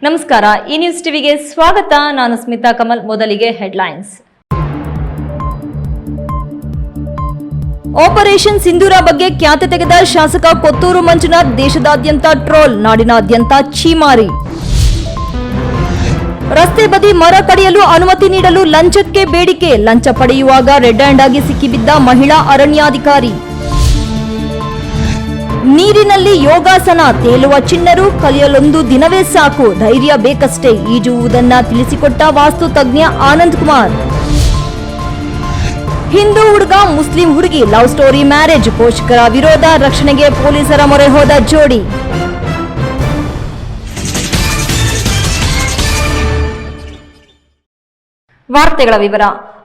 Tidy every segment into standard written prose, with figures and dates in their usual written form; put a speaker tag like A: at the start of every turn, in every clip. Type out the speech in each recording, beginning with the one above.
A: ನಮಸ್ಕಾರ, ಈ ನ್ಯೂಸ್ ಟಿವಿಗೆ ಸ್ವಾಗತ. ನಾನು ಸ್ಮಿತಾ ಕಮಲ್. ಮೊದಲಿಗೆ ಹೆಡ್ಲೈನ್ಸ್. ಆಪರೇಷನ್ ಸಿಂಧೂರ ಬಗ್ಗೆ ಖ್ಯಾತೆ ತೆಗೆದ ಶಾಸಕ ಕೊತ್ತೂರು ಮಂಜುನಾಥ್ ದೇಶದಾದ್ಯಂತ ಟ್ರೋಲ್, ನಾಡಿನಾದ್ಯಂತ ಛೀಮಾರಿ. ರಸ್ತೆ ಬದಿ ಮರ ಕಡಿಯಲು ಅನುಮತಿ ನೀಡಲು ಲಂಚಕ್ಕೆ ಬೇಡಿಕೆ, ಲಂಚ ಪಡೆಯುವಾಗ ರೆಡ್ ಹ್ಯಾಂಡ್ ಆಗಿ ಸಿಕ್ಕಿಬಿದ್ದ ಮಹಿಳಾ ಅರಣ್ಯಾಧಿಕಾರಿ. ನೀರಿನಲ್ಲಿ ಯೋಗಾಸನ, ತೇಲುವ ಚಿಣ್ಣರು, ಕಲಿಯಲೊಂದು ದಿನವೇ ಸಾಕು, ಧೈರ್ಯ ಬೇಕಷ್ಟೇ ಈಜುವುದನ್ನ ತಿಳಿಸಿಕೊಟ್ಟ ವಾಸ್ತು ತಜ್ಞ ಆನಂದ್ ಕುಮಾರ್. ಹಿಂದೂ ಹುಡುಗ ಮುಸ್ಲಿಂ ಹುಡುಗಿ ಲವ್ ಸ್ಟೋರಿ ಮ್ಯಾರೇಜ್, ಪೋಷಕರ ವಿರೋಧ, ರಕ್ಷಣೆಗೆ ಪೊಲೀಸರ ಮೊರೆ ಹೋದ ಜೋಡಿ. ವಾರ್ತೆಗಳ ವಿವರ.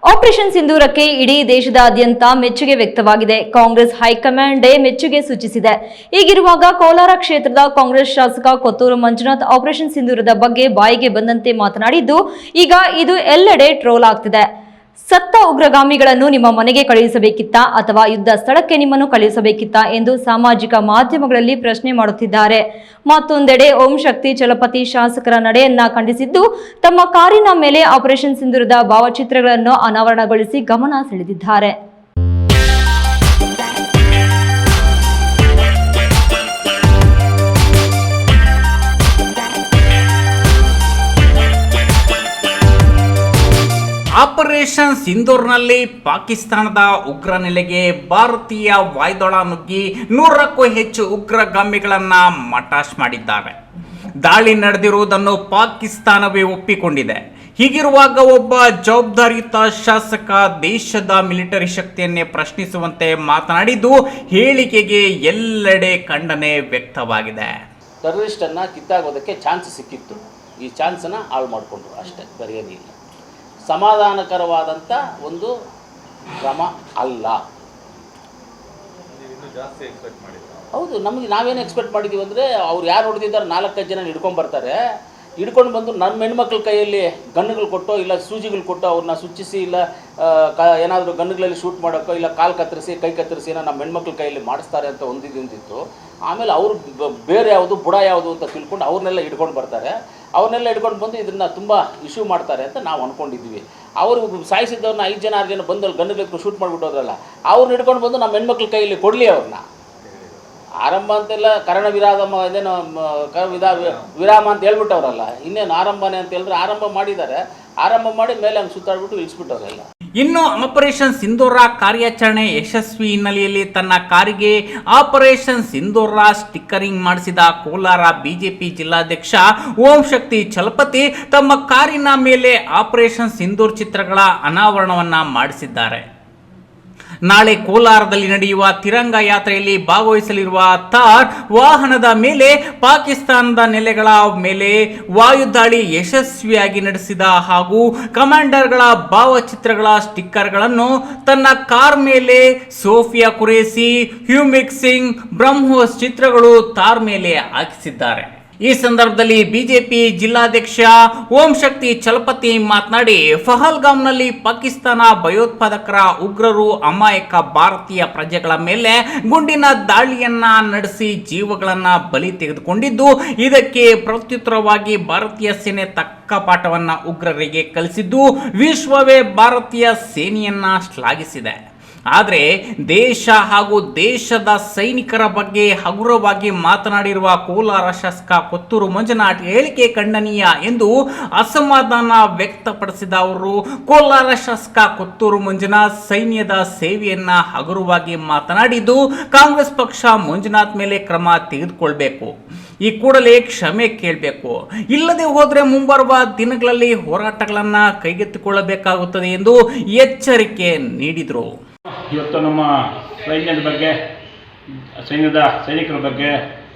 A: ಆಪರೇಷನ್ ಸಿಂಧೂರಕ್ಕೆ ಇಡೀ ದೇಶದಾದ್ಯಂತ ಮೆಚ್ಚುಗೆ ವ್ಯಕ್ತವಾಗಿದೆ. ಕಾಂಗ್ರೆಸ್ ಹೈಕಮಾಂಡ್ ಮೆಚ್ಚುಗೆ ಸೂಚಿಸಿದೆ. ಹೀಗಿರುವಾಗ ಕೋಲಾರ ಕ್ಷೇತ್ರದ ಕಾಂಗ್ರೆಸ್ ಶಾಸಕ ಕೊತ್ತೂರು ಮಂಜುನಾಥ್ ಆಪರೇಷನ್ ಸಿಂಧೂರದ ಬಗ್ಗೆ ಬಾಯಿಗೆ ಬಂದಂತೆ ಮಾತನಾಡಿದ್ದು, ಈಗ ಇದು ಎಲ್ಲೆಡೆ ಟ್ರೋಲ್ ಆಗ್ತಿದೆ. ಸತ್ತ ಉಗ್ರಗಾಮಿಗಳನ್ನು ನಿಮ್ಮ ಮನೆಗೆ ಕಳುಹಿಸಬೇಕಿತ್ತಾ ಅಥವಾ ಯುದ್ಧ ಸ್ಥಳಕ್ಕೆ ನಿಮ್ಮನ್ನು ಕಳುಹಿಸಬೇಕಿತ್ತಾ ಎಂದು ಸಾಮಾಜಿಕ ಮಾಧ್ಯಮಗಳಲ್ಲಿ ಪ್ರಶ್ನೆ ಮಾಡುತ್ತಿದ್ದಾರೆ. ಮತ್ತೊಂದೆಡೆ ಓಂ ಶಕ್ತಿ ಚಲಪತಿ ಶಾಸಕರ ನಡೆಯನ್ನ ಖಂಡಿಸಿದ್ದು, ತಮ್ಮ ಕಾರಿನ ಮೇಲೆ ಆಪರೇಷನ್ ಸಿಂಧೂರದ ಭಾವಚಿತ್ರಗಳನ್ನು ಅನಾವರಣಗೊಳಿಸಿ ಗಮನ ಸೆಳೆದಿದ್ದಾರೆ.
B: ಆಪರೇಷನ್ ಸಿಂಧೂರ್ನಲ್ಲಿ ಪಾಕಿಸ್ತಾನದ ಉಗ್ರ ನೆಲೆಗೆ ಭಾರತೀಯ ವಾಯುದಳ ನುಗ್ಗಿ 100ಕ್ಕೂ ಹೆಚ್ಚು ಉಗ್ರಗಾಮಿಗಳನ್ನ ಮಟಾಶ್ ಮಾಡಿದ್ದಾರೆ. ದಾಳಿ ನಡೆದಿರುವುದನ್ನು ಪಾಕಿಸ್ತಾನವೇ ಒಪ್ಪಿಕೊಂಡಿದೆ. ಹೀಗಿರುವಾಗ ಒಬ್ಬ ಜವಾಬ್ದಾರಿಯುತ ಶಾಸಕ ದೇಶದ ಮಿಲಿಟರಿ ಶಕ್ತಿಯನ್ನೇ ಪ್ರಶ್ನಿಸುವಂತೆ ಮಾತನಾಡಿದ್ದು, ಹೇಳಿಕೆಗೆ ಎಲ್ಲೆಡೆ ಖಂಡನೆ ವ್ಯಕ್ತವಾಗಿದೆ.
C: ಟೆರರಿಸ್ಟನ್ನು ಕಿತ್ತಾಗೋದಕ್ಕೆ ಚಾನ್ಸ್ ಸಿಕ್ಕಿತ್ತು, ಈ ಚಾನ್ಸನ್ನು ಹಾಳು ಮಾಡಿಕೊಂಡ್ರು, ಅಷ್ಟೇ, ಬರೆಯೋದಿಲ್ಲ. ಸಮಾಧಾನಕರವಾದಂಥ ಒಂದು ಕ್ರಮ ಅಲ್ಲ. ಹೌದು, ನಾವೇನು ಎಕ್ಸ್ಪೆಕ್ಟ್ ಮಾಡಿದ್ದೀವಿ ಅಂದರೆ, ಅವ್ರು ಯಾರು ಹೊಡೆದಿದ್ದಾರೆ 4-5 ಜನ ಹಿಡ್ಕೊಂಡು ಬಂದು ನಮ್ಮ ಹೆಣ್ಮಕ್ಳ ಕೈಯಲ್ಲಿ ಗನ್ನುಗಳು ಕೊಟ್ಟೋ ಇಲ್ಲ ಸೂಜಿಗಳು ಕೊಟ್ಟೋ ಅವ್ರನ್ನ ಸುಚ್ಚಿಸಿ ಇಲ್ಲ ಏನಾದರೂ ಗನ್ನುಗಳಲ್ಲಿ ಶೂಟ್ ಮಾಡೋಕ್ಕೋ ಇಲ್ಲ ಕಾಲು ಕತ್ತರಿಸಿ ಕೈ ಕತ್ತರಿಸಿ ಏನೋ ನಮ್ಮ ಹೆಣ್ಮಕ್ಳ ಕೈಯಲ್ಲಿ ಮಾಡಿಸ್ತಾರೆ ಅಂತ ಒಂದಿದ್ದಿತ್ತು. ಆಮೇಲೆ ಅವರು ಬೇರೆ ಯಾವುದು ಬುಡ ಯಾವುದು ಅಂತ ತಿಳ್ಕೊಂಡು ಅವ್ರನ್ನೆಲ್ಲ ಹಿಡ್ಕೊಂಡು ಬಂದು ಇದನ್ನು ತುಂಬ ಇಶ್ಯೂ ಮಾಡ್ತಾರೆ ಅಂತ ನಾವು ಅಂದ್ಕೊಂಡಿದ್ವಿ. ಅವರು ಸಾಯಿಸಿದ್ದವ್ರನ್ನ 5 ಜನ 6 ಜನ ಬಂದು ಅಲ್ಲಿ ಗನ್ನುಗಳು ಶೂಟ್ ಮಾಡಿಬಿಟ್ಟೋದ್ರಲ್ಲ, ಅವ್ರನ್ನ ಹಿಡ್ಕೊಂಡು ಬಂದು ನಮ್ಮ ಹೆಣ್ಮಕ್ಳ ಕೈಯಲ್ಲಿ ಕೊಡಲಿ. ಅವ್ರನ್ನ ಆರಂಭ ಅಂತೆಲ್ಲ ವಿರಾಮ ಅಂತ ಹೇಳ್ಬಿಟ್ಟವ್ರಲ್ಲ, ಇನ್ನೇನು ಆರಂಭನೇ ಅಂತ ಹೇಳಿದ್ರೆ ಆರಂಭ ಮಾಡಿದ್ದಾರೆ. ಆರಂಭ ಮಾಡಿ ಮೇಲೆ ಹಂಗೆ ಸುತ್ತಾಡ್ಬಿಟ್ಟು ಇಳಿಸ್ಬಿಟ್ಟವ್ರೆಲ್ಲ.
B: ಇನ್ನು ಆಪರೇಷನ್ ಸಿಂಧೂರ ಕಾರ್ಯಾಚರಣೆ ಯಶಸ್ವಿ ಹಿನ್ನೆಲೆಯಲ್ಲಿ ತನ್ನ ಕಾರಿಗೆ ಆಪರೇಷನ್ ಸಿಂಧೂರ ಸ್ಟಿಕ್ಕರಿಂಗ್ ಮಾಡಿಸಿದ ಕೋಲಾರ ಬಿಜೆಪಿ ಜಿಲ್ಲಾಧ್ಯಕ್ಷ ಓಂ ಶಕ್ತಿ ಚಲಪತಿ ತಮ್ಮ ಕಾರಿನ ಮೇಲೆ ಆಪರೇಷನ್ ಸಿಂಧೂರ್ ಚಿತ್ರಗಳ ಅನಾವರಣವನ್ನ ಮಾಡಿಸಿದ್ದಾರೆ. ನಾಳೆ ಕೋಲಾರದಲ್ಲಿ ನಡೆಯುವ ತಿರಂಗ ಯಾತ್ರೆಯಲ್ಲಿ ಭಾಗವಹಿಸಲಿರುವ ಥಾರ್ ವಾಹನದ ಮೇಲೆ ಪಾಕಿಸ್ತಾನದ ನೆಲೆಗಳ ಮೇಲೆ ವಾಯುದಾಳಿ ಯಶಸ್ವಿಯಾಗಿ ನಡೆಸಿದ ಹಾಗೂ ಕಮಾಂಡರ್ಗಳ ಭಾವಚಿತ್ರಗಳ ಸ್ಟಿಕ್ಕರ್ಗಳನ್ನು ತನ್ನ ಕಾರ್ ಮೇಲೆ ಸೋಫಿಯಾ ಕುರೇಸಿ, ಹ್ಯೂಮಿಕ್ ಸಿಂಗ್, ಬ್ರಹ್ಮೋಸ್ ಚಿತ್ರಗಳು ಥಾರ್ ಮೇಲೆ ಹಾಕಿಸಿದ್ದಾರೆ. ಈ ಸಂದರ್ಭದಲ್ಲಿ ಬಿಜೆಪಿ ಜಿಲ್ಲಾಧ್ಯಕ್ಷ ಓಂ ಶಕ್ತಿ ಚಲಪತಿ ಮಾತನಾಡಿ, ಪಹಲ್ಗಾಮ್ನಲ್ಲಿ ಪಾಕಿಸ್ತಾನ ಭಯೋತ್ಪಾದಕರ ಉಗ್ರರು ಅಮಾಯಕ ಭಾರತೀಯ ಪ್ರಜೆಗಳ ಮೇಲೆ ಗುಂಡಿನ ದಾಳಿಯನ್ನ ನಡೆಸಿ ಜೀವಗಳನ್ನ ಬಲಿ ತೆಗೆದುಕೊಂಡಿದ್ದು, ಇದಕ್ಕೆ ಪ್ರತ್ಯುತ್ತರವಾಗಿ ಭಾರತೀಯ ಸೇನೆ ತಕ್ಕ ಪಾಠವನ್ನ ಉಗ್ರರಿಗೆ ಕಲಿಸಿದ್ದು, ವಿಶ್ವವೇ ಭಾರತೀಯ ಸೇನೆಯನ್ನ ಶ್ಲಾಘಿಸಿದೆ. ಆದರೆ ದೇಶ ಹಾಗೂ ದೇಶದ ಸೈನಿಕರ ಬಗ್ಗೆ ಹಗುರವಾಗಿ ಮಾತನಾಡಿರುವ ಕೋಲಾರ ಶಾಸಕ ಕೊತ್ತೂರು ಮಂಜುನಾಥ್ ಹೇಳಿಕೆ ಖಂಡನೀಯ ಎಂದು ಅಸಮಾಧಾನ ವ್ಯಕ್ತಪಡಿಸಿದ ಅವರು, ಕೋಲಾರ ಶಾಸಕ ಕೊತ್ತೂರು ಮಂಜುನಾಥ್ ಸೈನ್ಯದ ಸೇವೆಯನ್ನ ಹಗುರವಾಗಿ ಮಾತನಾಡಿದ್ದು, ಕಾಂಗ್ರೆಸ್ ಪಕ್ಷ ಮಂಜುನಾಥ್ ಮೇಲೆ ಕ್ರಮ ತೆಗೆದುಕೊಳ್ಬೇಕು, ಈ ಕೂಡಲೇ ಕ್ಷಮೆ ಕೇಳಬೇಕು, ಇಲ್ಲದೆ ಹೋದರೆ ಮುಂಬರುವ ದಿನಗಳಲ್ಲಿ ಹೋರಾಟಗಳನ್ನು ಕೈಗೆತ್ತಿಕೊಳ್ಳಬೇಕಾಗುತ್ತದೆ ಎಂದು ಎಚ್ಚರಿಕೆ ನೀಡಿದರು.
D: ಇವತ್ತು ನಮ್ಮ ಸೈನಿಕರ ಬಗ್ಗೆ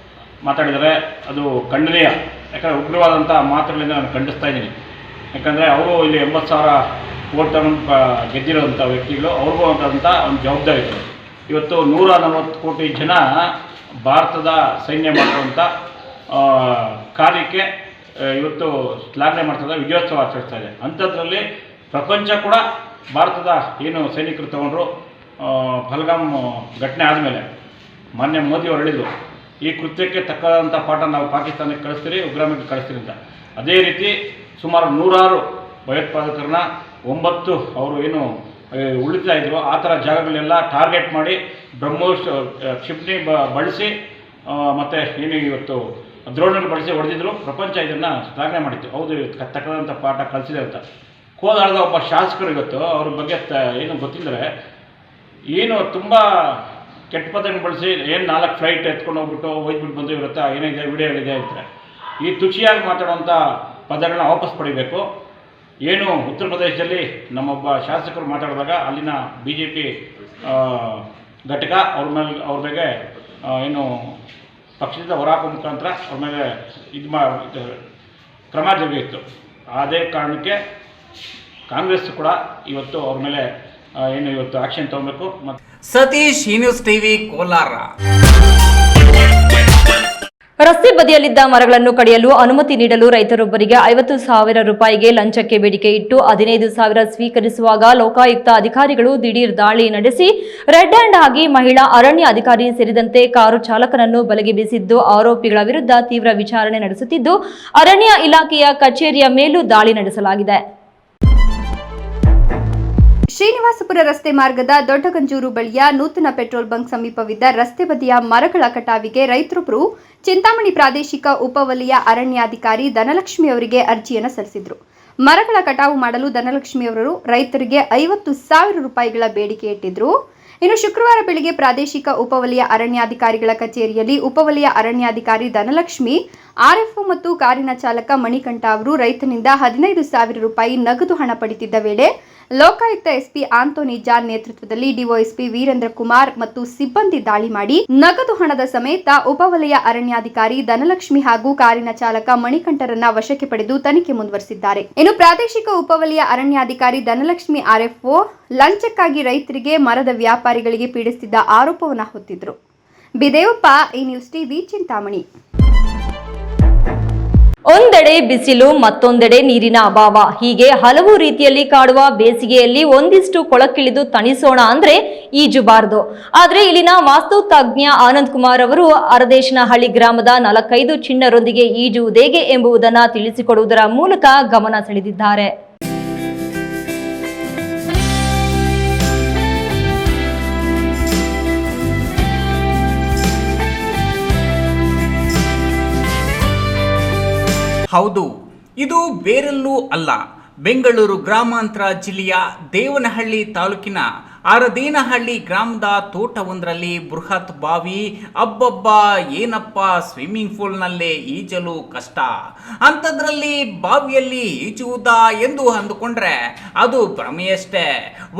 D: ಮಾತಾಡಿದರೆ ಅದು ಖಂಡನೀಯ. ಯಾಕಂದರೆ ಉಗ್ರವಾದಂಥ ಮಾತುಗಳಿಂದ ನಾನು ಖಂಡಿಸ್ತಾ ಇದ್ದೀನಿ. ಯಾಕಂದರೆ ಅವರು ಇಲ್ಲಿ 80,000 ಓಟ್ ಗೆದ್ದಿರೋಂಥ ವ್ಯಕ್ತಿಗಳು, ಅವ್ರಿಗೂ ಅಂಥ ಒಂದು ಜವಾಬ್ದಾರಿ ಇದೆ. ಇವತ್ತು 140 ಕೋಟಿ ಜನ ಭಾರತದ ಸೈನ್ಯ ಮಾಡುವಂಥ ಕಾರ್ಯಕ್ಕೆ ಇವತ್ತು ಶ್ಲಾಘನೆ ಮಾಡ್ತಾ ವಿಜಯೋತ್ಸವ ಆಚರಿಸ್ತಾ ಇದೆ. ಅಂಥದ್ರಲ್ಲಿ ಪ್ರಪಂಚ ಕೂಡ ಭಾರತದ ಏನು ಸೈನಿಕರು ತಗೊಂಡ್ರು ಪಹಲ್ಗಾಮ್ ಘಟನೆ ಆದಮೇಲೆ ಮಾನ್ಯ ಮೋದಿ ಅವರು ಹೇಳಿದರು, ಈ ಕೃತ್ಯಕ್ಕೆ ತಕ್ಕಂಥ ಪಾಠ ನಾವು ಪಾಕಿಸ್ತಾನಕ್ಕೆ ಕಳಿಸ್ತೀರಿ, ಉಗ್ರಮಿಗೆ ಕಳಿಸ್ತೀರಿ ಅಂತ. ಅದೇ ರೀತಿ ಸುಮಾರು 100 ಭಯೋತ್ಪಾದಕರನ್ನ 9 ಅವರು ಏನು ಉಳಿತಾ ಇದ್ರು ಆ ಥರ ಜಾಗಗಳೆಲ್ಲ ಟಾರ್ಗೆಟ್ ಮಾಡಿ ಬ್ರಹ್ಮೋಸ್ ಕ್ಷಿಪಣಿ ಬಳಸಿ ಮತ್ತು ಏನು ಇವತ್ತು ದ್ರೋಣಗಳು ಬಳಸಿ ಹೊಡೆದಿದ್ರು. ಪ್ರಪಂಚ ಇದನ್ನು ಶ್ಲಾಘನೆ ಮಾಡಿತ್ತು. ಹೌದು, ತಕ್ಕದಂಥ ಪಾಠ ಕಲಿಸಿದೆ ಅಂತ. ಕೋಲಾರದ ಒಬ್ಬ ಶಾಸಕರು ಇವತ್ತು ಅವ್ರ ಬಗ್ಗೆ ಏನು ಗೊತ್ತಿದ್ದರೆ ಏನು ತುಂಬ ಕೆಟ್ಟ ಪದನ್ನು ಬಳಸಿ ಏನು 4 ಫ್ಲೈಟ್ ಎತ್ಕೊಂಡು ಹೋಗ್ಬಿಟ್ಟು ಹೋಗ್ಬಿಟ್ಟು ಬಂದು ಇರುತ್ತೆ, ಏನಿದೆ ವಿಡಿಯೋಗಳಿದೆ ಅಂತಾರೆ. ಈ ತುಚಿಯಾಗಿ ಮಾತಾಡುವಂಥ ಪದಗಳನ್ನ ವಾಪಸ್ ಪಡಿಬೇಕು. ಏನು ಉತ್ತರ ಪ್ರದೇಶದಲ್ಲಿ ನಮ್ಮೊಬ್ಬ ಶಾಸಕರು ಮಾತಾಡಿದಾಗ ಅಲ್ಲಿನ BJP ಘಟಕ ಅವ್ರ ಬಗ್ಗೆ ಏನು ಪಕ್ಷದಿಂದ ಹೊರಹಾಕೋ ಮುಖಾಂತರ ಅವ್ರ ಮೇಲೆ ಕ್ರಮ ಜರುಗಿತ್ತು. ಅದೇ ಕಾರಣಕ್ಕೆ ಕಾಂಗ್ರೆಸ್ ಕೂಡ ಇವತ್ತು ಅವ್ರ ಮೇಲೆ ಏನು ಇವತ್ತು ಆಕ್ಷನ್ ತಗೋಬೇಕು.
B: Satish, news TV, Kolar.
A: ರಸ್ತೆ ಬದಿಯಲ್ಲಿದ್ದ ಮರಗಳನ್ನು ಕಡಿಯಲು ಅನುಮತಿ ನೀಡಲು ರೈತರೊಬ್ಬರಿಗೆ 50,000 ರೂಪಾಯಿಗೆ ಲಂಚಕ್ಕೆ ಬೇಡಿಕೆ ಇಟ್ಟು 15,000 ಸ್ವೀಕರಿಸುವಾಗ ಲೋಕಾಯುಕ್ತ ಅಧಿಕಾರಿಗಳು ದಿಢೀರ್ ದಾಳಿ ನಡೆಸಿ ರೆಡ್ ಹ್ಯಾಂಡ್ ಆಗಿ ಮಹಿಳಾ ಅರಣ್ಯ ಅಧಿಕಾರಿ ಸೇರಿದಂತೆ ಕಾರು ಚಾಲಕನನ್ನು ಬಲೆಗೆ ಬೀಸಿದ್ದು ಆರೋಪಿಗಳ ವಿರುದ್ಧ ತೀವ್ರ ವಿಚಾರಣೆ ನಡೆಸುತ್ತಿದ್ದು ಅರಣ್ಯ ಇಲಾಖೆಯ ಕಚೇರಿಯ ಮೇಲೂ ದಾಳಿ ನಡೆಸಲಾಗಿದೆ.
E: ಶ್ರೀನಿವಾಸಪುರ ರಸ್ತೆ ಮಾರ್ಗದ ದೊಡ್ಡಗಂಜೂರು ಬಳಿಯ ನೂತನ ಪೆಟ್ರೋಲ್ ಬಂಕ್ ಸಮೀಪವಿದ್ದ ರಸ್ತೆ ಬದಿಯ ಮರಗಳ ಕಟಾವಿಗೆ ರೈತರೊಬ್ಬರು ಚಿಂತಾಮಣಿ ಪ್ರಾದೇಶಿಕ ಉಪವಲಯ ಅರಣ್ಯಾಧಿಕಾರಿ ಧನಲಕ್ಷ್ಮಿ ಅವರಿಗೆ ಅರ್ಜಿಯನ್ನು ಸಲ್ಲಿಸಿದರು. ಮರಗಳ ಕಟಾವು ಮಾಡಲು ಧನಲಕ್ಷ್ಮಿ ಅವರು ರೈತರಿಗೆ 50,000 ರೂಪಾಯಿಗಳ ಬೇಡಿಕೆ ಇಟ್ಟಿದ್ರು. ಇನ್ನು ಶುಕ್ರವಾರ ಬೆಳಗ್ಗೆ ಪ್ರಾದೇಶಿಕ ಉಪವಲಯ ಅರಣ್ಯಾಧಿಕಾರಿಗಳ ಕಚೇರಿಯಲ್ಲಿ ಉಪವಲಯ ಅರಣ್ಯಾಧಿಕಾರಿ ಧನಲಕ್ಷ್ಮಿ, ಆರ್ಎಫ್ಒ ಮತ್ತು ಕಾರಿನ ಚಾಲಕ ಮಣಿಕಂಠ ಅವರು ರೈತನಿಂದ 15,000 ರೂಪಾಯಿ ನಗದು ಹಣ ಪಡೆದಿದ್ದ ವೇಳೆ ಲೋಕಾಯುಕ್ತ ಎಸ್ಪಿ ಆಂಟೋನಿ ಜಾನ್ ನೇತೃತ್ವದಲ್ಲಿ ಡಿವೈಎಸ್ಪಿ ವೀರೇಂದ್ರ ಕುಮಾರ್ ಮತ್ತು ಸಿಬ್ಬಂದಿ ದಾಳಿ ಮಾಡಿ ನಗದು ಹಣದ ಸಮೇತ ಉಪವಲಯ ಅರಣ್ಯಾಧಿಕಾರಿ ಧನಲಕ್ಷ್ಮಿ ಹಾಗೂ ಕಾರಿನ ಚಾಲಕ ಮಣಿಕಂಠರನ್ನ ವಶಕ್ಕೆ ಪಡೆದು ತನಿಖೆ ಮುಂದುವರೆಸಿದ್ದಾರೆ. ಇನ್ನು ಪ್ರಾದೇಶಿಕ ಉಪವಲಯ ಅರಣ್ಯಾಧಿಕಾರಿ ಧನಲಕ್ಷ್ಮಿ ಆರ್ಎಫ್ಒ ಲಂಚಕ್ಕಾಗಿ ರೈತರಿಗೆ ಮರದ ವ್ಯಾಪಾರಿಗಳಿಗೆ ಪೀಡಿಸುತ್ತಿದ್ದ ಆರೋಪವನ್ನು ಹೊತ್ತಿದ್ರು. ಬಿದೇವಪ್ಪ, ಈ ನ್ಯೂಸ್ ಟಿವಿ, ಚಿಂತಾಮಣಿ.
A: ಒಂದೆಡೆ ಬಿಸಿಲು, ಮತ್ತೊಂದೆಡೆ ನೀರಿನ ಅಭಾವ, ಹೀಗೆ ಹಲವು ರೀತಿಯಲ್ಲಿ ಕಾಡುವ ಬೇಸಿಗೆಯಲ್ಲಿ ಒಂದಿಷ್ಟು ಕೊಳಕ್ಕಿಳಿದು ತಣಿಸೋಣ ಅಂದ್ರೆ ಈಜುಬಾರದು. ಆದ್ರೆ ಇಲ್ಲಿನ ವಾಸ್ತು ತಜ್ಞ ಆನಂದ್ ಕುಮಾರ್ ಅವರು ಅರದೇಶನಹಳ್ಳಿ ಗ್ರಾಮದ 45 ಚಿಣ್ಣರೊಂದಿಗೆ ಈಜುವುದೇಗೆ ಎಂಬುದನ್ನು ತಿಳಿಸಿಕೊಡುವುದರ ಮೂಲಕ ಗಮನ ಸೆಳೆದಿದ್ದಾರೆ.
B: ಹೌದು, ಇದು ಬೇರೆಲ್ಲೂ ಅಲ್ಲ, ಬೆಂಗಳೂರು ಗ್ರಾಮಾಂತರ ಜಿಲ್ಲೆಯ ದೇವನಹಳ್ಳಿ ತಾಲೂಕಿನ ಅರದೇನಹಳ್ಳಿ ಗ್ರಾಮದ ತೋಟವೊಂದರಲ್ಲಿ ಬೃಹತ್ ಬಾವಿ. ಅಬ್ಬಬ್ಬ, ಏನಪ್ಪ ಸ್ವಿಮ್ಮಿಂಗ್ ಪೂಲ್ನಲ್ಲೇ ಈಜಲು ಕಷ್ಟ, ಅಂಥದ್ರಲ್ಲಿ ಬಾವಿಯಲ್ಲಿ ಈಜುವುದಾ ಎಂದು ಅಂದುಕೊಂಡ್ರೆ ಅದು ಭ್ರಮೆಯಷ್ಟೇ.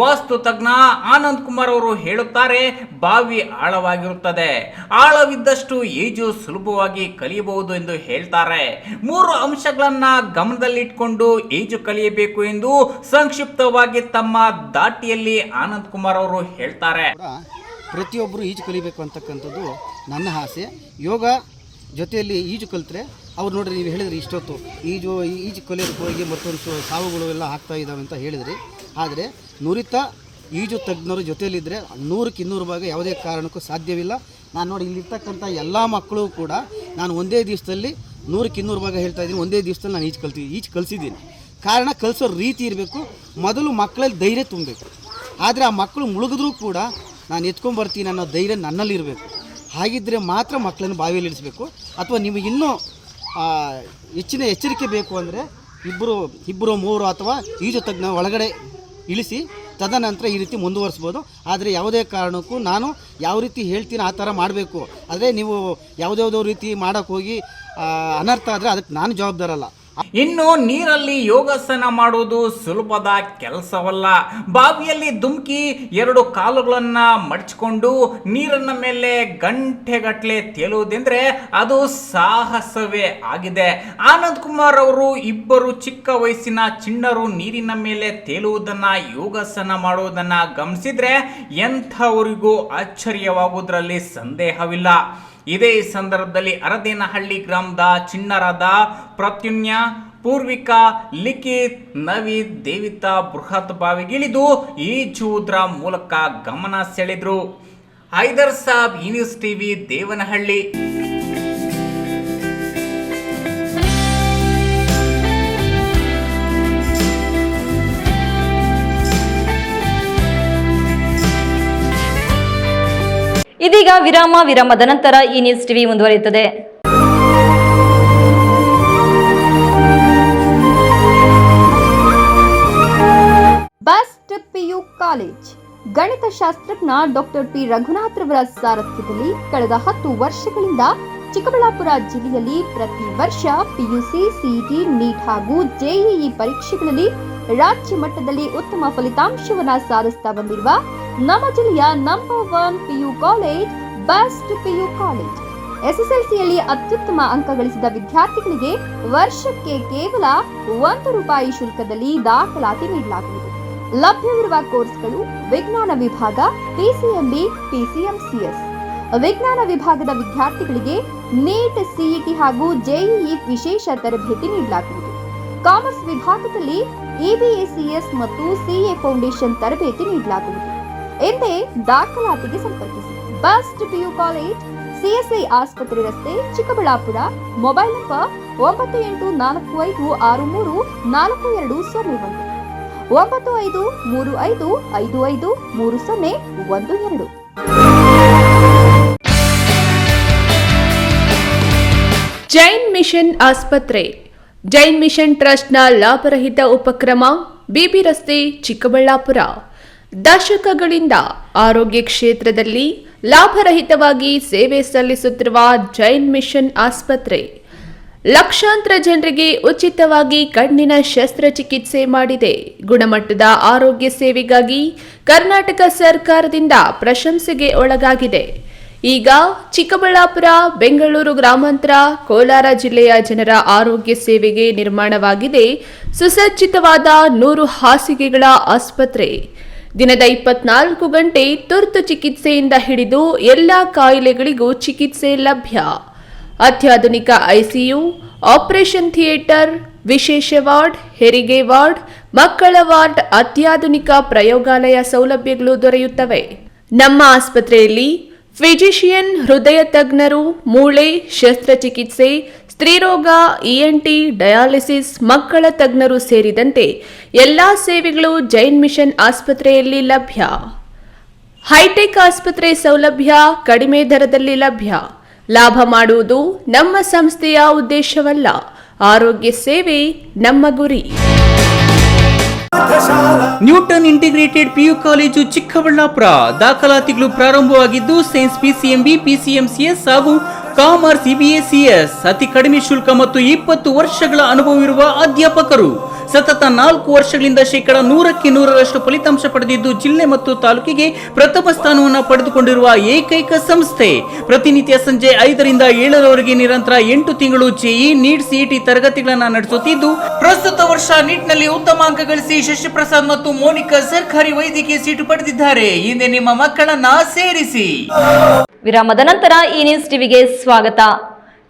B: ವಾಸ್ತು ತಜ್ಞ ಆನಂದ್ ಕುಮಾರ್ ಅವರು ಹೇಳುತ್ತಾರೆ, ಬಾವಿ ಆಳವಾಗಿರುತ್ತದೆ, ಆಳವಿದ್ದಷ್ಟು ಈಜು ಸುಲಭವಾಗಿ ಕಲಿಯಬಹುದು ಎಂದು ಹೇಳ್ತಾರೆ. 3 ಅಂಶಗಳನ್ನ ಗಮನದಲ್ಲಿಟ್ಕೊಂಡು ಈಜು ಕಲಿಯಬೇಕು ಎಂದು ಸಂಕ್ಷಿಪ್ತವಾಗಿ ತಮ್ಮ ದಾಟಿಯಲ್ಲಿ ಆನಂದ್ ಕುಮಾರ್ ಅವರು ಹೇಳ್ತಾರೆ.
F: ಪ್ರತಿಯೊಬ್ಬರು ಈಜು ಕಲಿಬೇಕು ಅಂತಕ್ಕಂಥದ್ದು ನನ್ನ ಆಸೆ. ಯೋಗ ಜೊತೆಯಲ್ಲಿ ಈಜು ಕಲಿತ್ರೆ ಅವ್ರು ನೋಡ್ರಿ, ನೀವು ಹೇಳಿದ್ರಿ ಇಷ್ಟೊತ್ತು ಈಜು ಕಲಿಯೋದಕ್ಕೆ ಹೋಗಿ ಮತ್ತೊಂದು ಸಾವುಗಳು ಎಲ್ಲ ಆಗ್ತಾ ಇದ್ದಾವೆ ಅಂತ ಹೇಳಿದ್ರಿ. ಆದರೆ ನುರಿತ ಈಜು ತಜ್ಞರು ಜೊತೆಯಲ್ಲಿದ್ದರೆ 100ಕ್ಕೆ 200 ಭಾಗ ಯಾವುದೇ ಕಾರಣಕ್ಕೂ ಸಾಧ್ಯವಿಲ್ಲ. ನಾನು ನೋಡಿ ಇಲ್ಲಿರ್ತಕ್ಕಂಥ ಎಲ್ಲ ಮಕ್ಕಳು ಕೂಡ ನಾನು ಒಂದೇ ದಿವಸದಲ್ಲಿ 100ಕ್ಕೆ 200 ಭಾಗ ಹೇಳ್ತಾ ಇದ್ದೀನಿ, ಒಂದೇ ದಿವಸದಲ್ಲಿ ನಾನು ಈಜು ಕಲಿಸಿದ್ದೀನಿ. ಕಾರಣ ಕಲಿಸೋ ರೀತಿ ಇರಬೇಕು. ಮೊದಲು ಮಕ್ಕಳಲ್ಲಿ ಧೈರ್ಯ ತುಂಬಬೇಕು. ಆದರೆ ಆ ಮಕ್ಕಳು ಮುಳುಗಿದ್ರೂ ಕೂಡ ನಾನು ಎತ್ಕೊಂಡ್ಬರ್ತೀನಿ ಅನ್ನೋ ಧೈರ್ಯ ನನ್ನಲ್ಲಿರಬೇಕು. ಹಾಗಿದ್ದರೆ ಮಾತ್ರ ಮಕ್ಕಳನ್ನು ಬಾವಿಯಲ್ಲಿ ಇಳಿಸಬೇಕು. ಅಥವಾ ನಿಮಗೆ ಇನ್ನೂ ಹೆಚ್ಚಿನ ಎಚ್ಚರಿಕೆ ಬೇಕು ಅಂದರೆ ಇಬ್ಬರು 3 ಅಥವಾ ಈಜು ತಜ್ಞ ಒಳಗಡೆ ಇಳಿಸಿ ತದನಂತರ ಈ ರೀತಿ ಮುಂದುವರಿಸ್ಬೋದು. ಆದರೆ ಯಾವುದೇ ಕಾರಣಕ್ಕೂ ನಾನು ಯಾವ ರೀತಿ ಹೇಳ್ತೀನಿ ಆ ಥರ ಮಾಡಬೇಕು. ಆದರೆ ನೀವು ಯಾವುದ್ಯಾವುದೋ ರೀತಿ ಮಾಡೋಕ್ಕೆ ಹೋಗಿ ಅನರ್ಥ ಆದರೆ ಅದಕ್ಕೆ ನಾನು ಜವಾಬ್ದಾರಲ್ಲ.
B: ಇನ್ನು ನೀರಲ್ಲಿ ಯೋಗಾಸನ ಮಾಡುವುದು ಸುಲಭದ ಕೆಲಸವಲ್ಲ. ಬಾವಿಯಲ್ಲಿ ಧುಮುಕಿ 2 ಕಾಲುಗಳನ್ನ ಮಡಚಿಕೊಂಡು ನೀರನ್ನ ಮೇಲೆ ಗಂಟೆಗಟ್ಟಲೆ ತೇಲುವುದೆಂದ್ರೆ ಅದು ಸಾಹಸವೇ ಆಗಿದೆ. ಆನಂದ್ ಕುಮಾರ್ ಅವರು ಇಬ್ಬರು ಚಿಕ್ಕ ವಯಸ್ಸಿನ ಚಿಣ್ಣರು ನೀರಿನ ಮೇಲೆ ತೇಲುವುದನ್ನ, ಯೋಗಾಸನ ಮಾಡುವುದನ್ನ ಗಮನಿಸಿದ್ರೆ ಎಂಥವರಿಗೂ ಆಶ್ಚರ್ಯವಾಗುವುದರಲ್ಲಿ ಸಂದೇಹವಿಲ್ಲ. ಇದೇ ಸಂದರ್ಭದಲ್ಲಿ ಅರದೇನಹಳ್ಳಿ ಗ್ರಾಮದ ಚಿಣ್ಣರಾದ ಪ್ರತ್ಯುನ್ಯ, ಪೂರ್ವಿಕಾ, ಲಿಖಿತ್, ನವೀದ್, ದೇವಿತಾ ಬೃಹತ್ ಬಾವಿಗಿಳಿದು ಈಜುವುದರ ಮೂಲಕ ಗಮನ ಸೆಳೆದ್ರು. ಹೈದರ್ ಸಾಬ್, ಈ ನ್ಯೂಸ್ ಟಿವಿ, ದೇವನಹಳ್ಳಿ.
A: ಇದೀಗ ವಿರಾಮದ ನಂತರ ಈ ನ್ಯೂಸ್ ಟಿವಿ ಮುಂದುವರಿಯುತ್ತದೆ.
E: ಬೆಸ್ಟ್ ಪಿಯು ಕಾಲೇಜ್ ಗಣಿತಶಾಸ್ತ್ರಜ್ಞ ಡಾಕ್ಟರ್ ಪಿ ರಘುನಾಥ್ ರವರ ಸಾರಥ್ಯದಲ್ಲಿ ಕಳೆದ 10 ವರ್ಷಗಳಿಂದ ಚಿಕ್ಕಬಳ್ಳಾಪುರ ಜಿಲ್ಲೆಯಲ್ಲಿ ಪ್ರತಿ ವರ್ಷ ಪಿಯುಸಿ, ಸಿಇಟಿ, ನೀಟ್ ಹಾಗೂ ಜೆಇಇ ಪರೀಕ್ಷೆಗಳಲ್ಲಿ ರಾಜ್ಯ ಮಟ್ಟದಲ್ಲಿ ಉತ್ತಮ ಫಲಿತಾಂಶವನ್ನು ಸಾಧಿಸುತ್ತಾ ಬಂದಿರುವ ನಮ್ಮ ಜಿಲ್ಲೆಯ number 1 PU college best PU college. ಎಸ್ಎಸ್ಎಲ್ಸಿಯಲ್ಲಿ ಅತ್ಯುತ್ತಮ ಅಂಕ ಗಳಿಸಿದ ವಿದ್ಯಾರ್ಥಿಗಳಿಗೆ ವರ್ಷಕ್ಕೆ ಕೇವಲ ₹1 ಶುಲ್ಕದಲ್ಲಿ ದಾಖಲಾತಿ ನೀಡಲಾಗುವುದು. ಲಭ್ಯವಿರುವ ಕೋರ್ಸ್ಗಳು ವಿಜ್ಞಾನ ವಿಭಾಗ, ಪಿಸಿಎಂಬಿ, ಪಿಸಿಎಂಸಿಎಸ್. ವಿಜ್ಞಾನ ವಿಭಾಗದ ವಿದ್ಯಾರ್ಥಿಗಳಿಗೆ ನೀಟ್, ಸಿಇಟಿ ಹಾಗೂ ಜೆಇಇ ವಿಶೇಷ ತರಬೇತಿ ನೀಡಲಾಗುವುದು. ಕಾಮರ್ಸ್ ವಿಭಾಗದಲ್ಲಿ ಇಬಿಎಸಿಎಸ್ ಮತ್ತು ಸಿಎ ಫೌಂಡೇಶನ್ ತರಬೇತಿ ನೀಡಲಾಗುವುದು. ಎಂದೇ ದಾಖಲಾತಿಗೆ ಸಂಪರ್ಕಿಸಿ. ಬೆಸ್ಟ್ ಪಿಯು ಕಾಲೇಜ್, ಸಿಎಸ್ಐ ಆಸ್ಪತ್ರೆ ರಸ್ತೆ, Chikkaballapur. Mobile number 9845634201 9535553012.
G: Jain mission ಆಸ್ಪತ್ರೆ. ಜೈನ್ ಮಿಷನ್ ಟ್ರಸ್ಟ್ನ ಲಾಭರಹಿತ ಉಪಕ್ರಮ, ಬಿಬಿ ರಸ್ತೆ, ಚಿಕ್ಕಬಳ್ಳಾಪುರ. ದಶಕಗಳಿಂದ ಆರೋಗ್ಯ ಕ್ಷೇತ್ರದಲ್ಲಿ ಲಾಭರಹಿತವಾಗಿ ಸೇವೆ ಸಲ್ಲಿಸುತ್ತಿರುವ ಜೈನ್ ಮಿಷನ್ ಆಸ್ಪತ್ರೆ ಲಕ್ಷಾಂತರ ಜನರಿಗೆ ಉಚಿತವಾಗಿ ಕಣ್ಣಿನ ಶಸ್ತ್ರಚಿಕಿತ್ಸೆ ಮಾಡಿದೆ. ಗುಣಮಟ್ಟದ ಆರೋಗ್ಯ ಸೇವೆಗಾಗಿ ಕರ್ನಾಟಕ ಸರ್ಕಾರದಿಂದ ಪ್ರಶಂಸೆಗೆ ಒಳಗಾಗಿದೆ. ಈಗ ಚಿಕ್ಕಬಳ್ಳಾಪುರ, ಬೆಂಗಳೂರು ಗ್ರಾಮಾಂತರ, ಕೋಲಾರ ಜಿಲ್ಲೆಯ ಜನರ ಆರೋಗ್ಯ ಸೇವೆಗೆ ನಿರ್ಮಾಣವಾಗಿದೆ ಸುಸಜ್ಜಿತವಾದ 100 ಹಾಸಿಗೆಗಳ ಆಸ್ಪತ್ರೆ. ದಿನದ 24 ಗಂಟೆ ತುರ್ತು ಚಿಕಿತ್ಸೆಯಿಂದ ಹಿಡಿದು ಎಲ್ಲ ಕಾಯಿಲೆಗಳಿಗೂ ಚಿಕಿತ್ಸೆ ಲಭ್ಯ. ಅತ್ಯಾಧುನಿಕ ಐಸಿಯು, ಆಪರೇಷನ್ ಥಿಯೇಟರ್, ವಿಶೇಷ ವಾರ್ಡ್, ಹೆರಿಗೆ ವಾರ್ಡ್, ಮಕ್ಕಳ ವಾರ್ಡ್, ಅತ್ಯಾಧುನಿಕ ಪ್ರಯೋಗಾಲಯ ಸೌಲಭ್ಯಗಳು ದೊರೆಯುತ್ತವೆ. ನಮ್ಮ ಆಸ್ಪತ್ರೆಯಲ್ಲಿ ಫಿಜಿಷಿಯನ್, ಹೃದಯ ತಜ್ಞರು, ಮೂಳೆ ಶಸ್ತ್ರಚಿಕಿತ್ಸೆ, ಸ್ತ್ರೀರೋಗ, ಇಎನ್ಟಿ, ಡಯಾಲಿಸಿಸ್, ಮಕ್ಕಳ ತಜ್ಞರು ಸೇರಿದಂತೆ ಎಲ್ಲಾ ಸೇವೆಗಳು ಜೈನ್ ಮಿಷನ್ ಆಸ್ಪತ್ರೆಯಲ್ಲಿ ಲಭ್ಯ. ಹೈಟೆಕ್ ಆಸ್ಪತ್ರೆ ಸೌಲಭ್ಯ ಕಡಿಮೆ ದರದಲ್ಲಿ ಲಭ್ಯ. ಲಾಭ ಮಾಡುವುದು ನಮ್ಮ ಸಂಸ್ಥೆಯ ಉದ್ದೇಶವಲ್ಲ, ಆರೋಗ್ಯ ಸೇವೆ ನಮ್ಮ ಗುರಿ.
B: Newton integrated PU college Chikkaballapur. ದಾಖಲಾತಿಗಳು ಪ್ರಾರಂಭವಾಗಿದ್ದು ಸೈನ್ಸ್ ಪಿಸಿಎಂಬಿ, ಪಿಸಿಎಂಸಿಎಸ್ ಹಾಗೂ ಕಾಮರ್ಸ್ ಇಬಿಎಸಿಎಸ್. ಅತಿ ಕಡಿಮೆ ಶುಲ್ಕ ಮತ್ತು 20 ವರ್ಷಗಳ ಅನುಭವವಿರುವ ಅಧ್ಯಾಪಕರು. ಸತತ 4 ವರ್ಷಗಳಿಂದ 100% ಫಲಿತಾಂಶ ಪಡೆದಿದ್ದು ಜಿಲ್ಲೆ ಮತ್ತು ತಾಲೂಕಿಗೆ ಪ್ರಥಮ ಸ್ಥಾನವನ್ನು ಪಡೆದುಕೊಂಡಿರುವ ಏಕೈಕ ಸಂಸ್ಥೆ. ಪ್ರತಿನಿತ್ಯ ಸಂಜೆ 5 ರಿಂದ 7 ನಿರಂತರ 8 ತಿಂಗಳು ಜೆಇ, ನೀಟ್, ಸಿಇಟಿ ತರಗತಿಗಳನ್ನು ನಡೆಸುತ್ತಿದ್ದು ಪ್ರಸ್ತುತ ವರ್ಷ ನೀಟ್ನಲ್ಲಿ ಉತ್ತಮ ಅಂಕ ಗಳಿಸಿ ಶಶಿಪ್ರಸಾದ್ ಮತ್ತು ಮೋನಿಕಾ ಸರ್ಕಾರಿ ವೈದ್ಯಕೀಯ ಸೀಟು ಪಡೆದಿದ್ದಾರೆ. ಹಿಂದೆ ನಿಮ್ಮ ಮಕ್ಕಳನ್ನ ಸೇರಿಸಿ.
A: ವಿರಾಮದ ನಂತರ ಈ ನ್ಯೂಸ್ ಟಿವಿಗೆ ಸ್ವಾಗತ.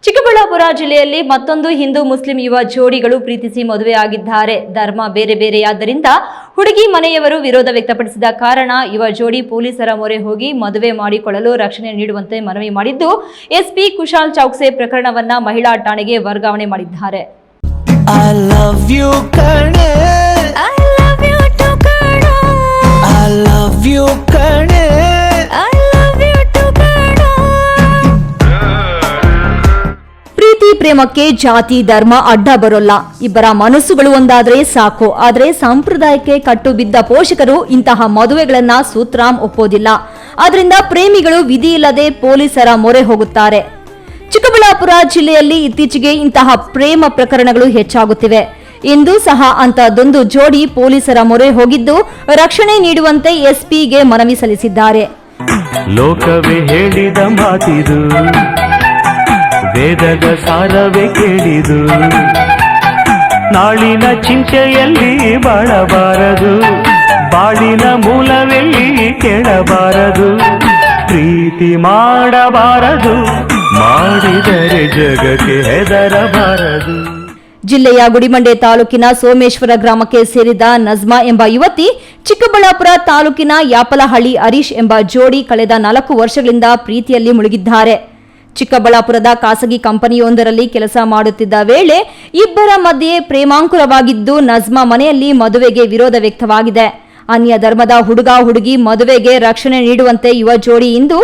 A: ಚಿಕ್ಕಬಳ್ಳಾಪುರ ಜಿಲ್ಲೆಯಲ್ಲಿ ಮತ್ತೊಂದು ಹಿಂದೂ ಮುಸ್ಲಿಂ ಯುವ ಜೋಡಿಗಳು ಪ್ರೀತಿಸಿ ಮದುವೆಯಾಗಿದ್ದಾರೆ. ಧರ್ಮ ಬೇರೆ ಬೇರೆಯಾದ್ದರಿಂದ ಹುಡುಗಿ ಮನೆಯವರು ವಿರೋಧ ವ್ಯಕ್ತಪಡಿಸಿದ ಕಾರಣ ಯುವ ಜೋಡಿ ಪೊಲೀಸರ ಮೊರೆ ಹೋಗಿ ಮದುವೆ ಮಾಡಿಕೊಳ್ಳಲು ರಕ್ಷಣೆ ನೀಡುವಂತೆ ಮನವಿ ಮಾಡಿದ್ದು ಎಸ್ಪಿ ಕುಶಾಲ್ ಚೌಕ್ಸೆ ಪ್ರಕರಣವನ್ನ ಮಹಿಳಾ ಠಾಣೆಗೆ ವರ್ಗಾವಣೆ ಮಾಡಿದ್ದಾರೆ. ಪ್ರೀತಿ ಪ್ರೇಮಕ್ಕೆ ಜಾತಿ ಧರ್ಮ ಅಡ್ಡ ಬರೋಲ್ಲ. ಇಬ್ಬರ ಮನಸ್ಸುಗಳು ಒಂದಾದ್ರೆ ಸಾಕು. ಆದರೆ ಸಂಪ್ರದಾಯಕ್ಕೆ ಕಟ್ಟು ಬಿದ್ದ ಪೋಷಕರು ಇಂತಹ ಮದುವೆಗಳನ್ನ ಸೂತ್ರಾಂ ಒಪ್ಪೋದಿಲ್ಲ. ಆದ್ರಿಂದ ಪ್ರೇಮಿಗಳು ವಿಧಿ ಇಲ್ಲದೆ ಪೊಲೀಸರ ಮೊರೆ ಹೋಗುತ್ತಾರೆ. ಚಿಕ್ಕಬಳ್ಳಾಪುರ ಜಿಲ್ಲೆಯಲ್ಲಿ ಇತ್ತೀಚೆಗೆ ಇಂತಹ ಪ್ರೇಮ ಪ್ರಕರಣಗಳು ಹೆಚ್ಚಾಗುತ್ತಿವೆ. ಇಂದು ಸಹ ಅಂತಹದೊಂದು ಜೋಡಿ ಪೊಲೀಸರ ಮೊರೆ ಹೋಗಿದ್ದು ರಕ್ಷಣೆ ನೀಡುವಂತೆ ಎಸ್ಪಿಗೆ ಮನವಿ ಸಲ್ಲಿಸಿದ್ದಾರೆ.
H: ಲೋಕವೇ ಹೇಳಿದ ಮಾತಿದು, ವೇದದ ಸಾರವೇ ಕೇಳಿದು, ನಾಳಿನ ಚಿಂತೆಯಲ್ಲಿ ಬಾಳಬಾರದು, ಬಾಳಿನ ಮೂಲವೆಲ್ಲಿ ಕೇಳಬಾರದು, ಪ್ರೀತಿ ಮಾಡಬಾರದು, ಮಾಡಿದರೆ ಜಗಕ್ಕೆ ಹೆದರಬಾರದು.
A: ಜಿಲ್ಲೆಯ ಗುಡಿಮಂಡೆ ತಾಲೂಕಿನ ಸೋಮೇಶ್ವರ ಗ್ರಾಮಕ್ಕೆ ಸೇರಿದ ನಜ್ಮಾ ಎಂಬ ಯುವತಿ, ಚಿಕ್ಕಬಳ್ಳಾಪುರ ತಾಲೂಕಿನ ಯಾಪಲಹಳ್ಳಿ ಹರೀಶ್ ಎಂಬ ಜೋಡಿ ಕಳೆದ 4 ವರ್ಷಗಳಿಂದ ಪ್ರೀತಿಯಲ್ಲಿ ಮುಳುಗಿದ್ದಾರೆ. ಚಿಕ್ಕಬಳ್ಳಾಪುರದ ಖಾಸಗಿ ಕಂಪನಿಯೊಂದರಲ್ಲಿ ಕೆಲಸ ಮಾಡುತ್ತಿದ್ದ ವೇಳೆ ಇಬ್ಬರ ಮಧ್ಯೆ ಪ್ರೇಮಾಂಕುರವಾಗಿದ್ದು ನಜ್ಮಾ ಮನೆಯಲ್ಲಿ ಮದುವೆಗೆ ವಿರೋಧ ವ್ಯಕ್ತವಾಗಿದೆ. ಅನ್ಯ ಧರ್ಮದ ಹುಡುಗ ಹುಡುಗಿ ಮದುವೆಗೆ ರಕ್ಷಣೆ ನೀಡುವಂತೆ ಯುವ ಜೋಡಿ ಇಂದು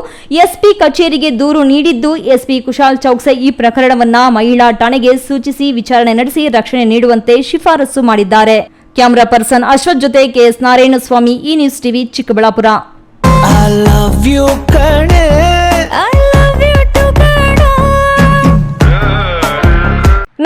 A: ಎಸ್ಪಿ ಕಚೇರಿಗೆ ದೂರು ನೀಡಿದ್ದು, ಎಸ್ಪಿ ಕುಶಾಲ್ ಚೌಕ್ಸೆ ಈ ಪ್ರಕರಣವನ್ನ ಮಹಿಳಾ ಠಾಣೆಗೆ ಸೂಚಿಸಿ ವಿಚಾರಣೆ ನಡೆಸಿ ರಕ್ಷಣೆ ನೀಡುವಂತೆ ಶಿಫಾರಸು ಮಾಡಿದ್ದಾರೆ. ಕ್ಯಾಮರಾ ಪರ್ಸನ್ ಅಶ್ವಥ್ ಜೊತೆ ಕೆಎಸ್ ನಾರಾಯಣಸ್ವಾಮಿ, ಈ ನ್ಯೂಸ್ ಟಿವಿ, ಚಿಕ್ಕಬಳ್ಳಾಪುರ.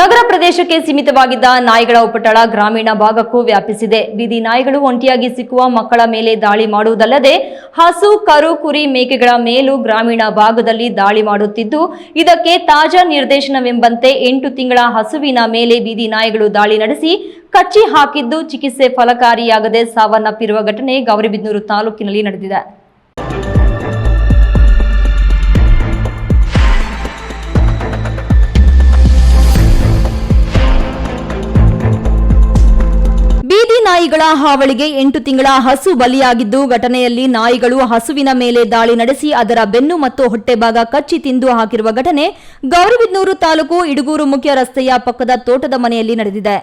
A: ನಗರ ಪ್ರದೇಶಕ್ಕೆ ಸೀಮಿತವಾಗಿದ್ದ ನಾಯಿಗಳ ಉಪಟಳ ಗ್ರಾಮೀಣ ಭಾಗಕ್ಕೂ ವ್ಯಾಪಿಸಿದೆ. ಬೀದಿ ನಾಯಿಗಳು ಒಂಟಿಯಾಗಿ ಸಿಕ್ಕುವ ಮಕ್ಕಳ ಮೇಲೆ ದಾಳಿ ಮಾಡುವುದಲ್ಲದೆ ಹಸು, ಕರು, ಕುರಿ, ಮೇಕೆಗಳ ಮೇಲೂ ಗ್ರಾಮೀಣ ಭಾಗದಲ್ಲಿ ದಾಳಿ ಮಾಡುತ್ತಿದ್ದು, ಇದಕ್ಕೆ ತಾಜಾ ನಿರ್ದೇಶನವೆಂಬಂತೆ 8 ತಿಂಗಳ ಹಸುವಿನ ಮೇಲೆ ಬೀದಿ ನಾಯಿಗಳು ದಾಳಿ ನಡೆಸಿ ಕಚ್ಚಿ ಹಾಕಿದ್ದು, ಚಿಕಿತ್ಸೆ ಫಲಕಾರಿಯಾಗದೆ ಸಾವನ್ನಪ್ಪಿರುವ ಘಟನೆ ಗೌರಿಬಿದನೂರು ತಾಲೂಕಿನಲ್ಲಿ ನಡೆದಿದೆ. ಬೀದಿ ನಾಯಿಗಳ ಹಾವಳಿಗೆ 8 ತಿಂಗಳ ಹಸು ಬಲಿಯಾಗಿದ್ದು, ಘಟನೆಯಲ್ಲಿ ನಾಯಿಗಳು ಹಸುವಿನ ಮೇಲೆ ದಾಳಿ ನಡೆಸಿ ಅದರ ಬೆನ್ನು ಮತ್ತು ಹೊಟ್ಟೆ ಭಾಗ ಕಚ್ಚಿ ತಿಂದು ಹಾಕಿರುವ ಘಟನೆ ಗೌರಿಬಿದನೂರು ತಾಲೂಕು ಇಡಗೂರು ಮುಖ್ಯ ರಸ್ತೆಯ ಪಕ್ಕದ ತೋಟದ ಮನೆಯಲ್ಲಿ ನಡೆದಿದೆ.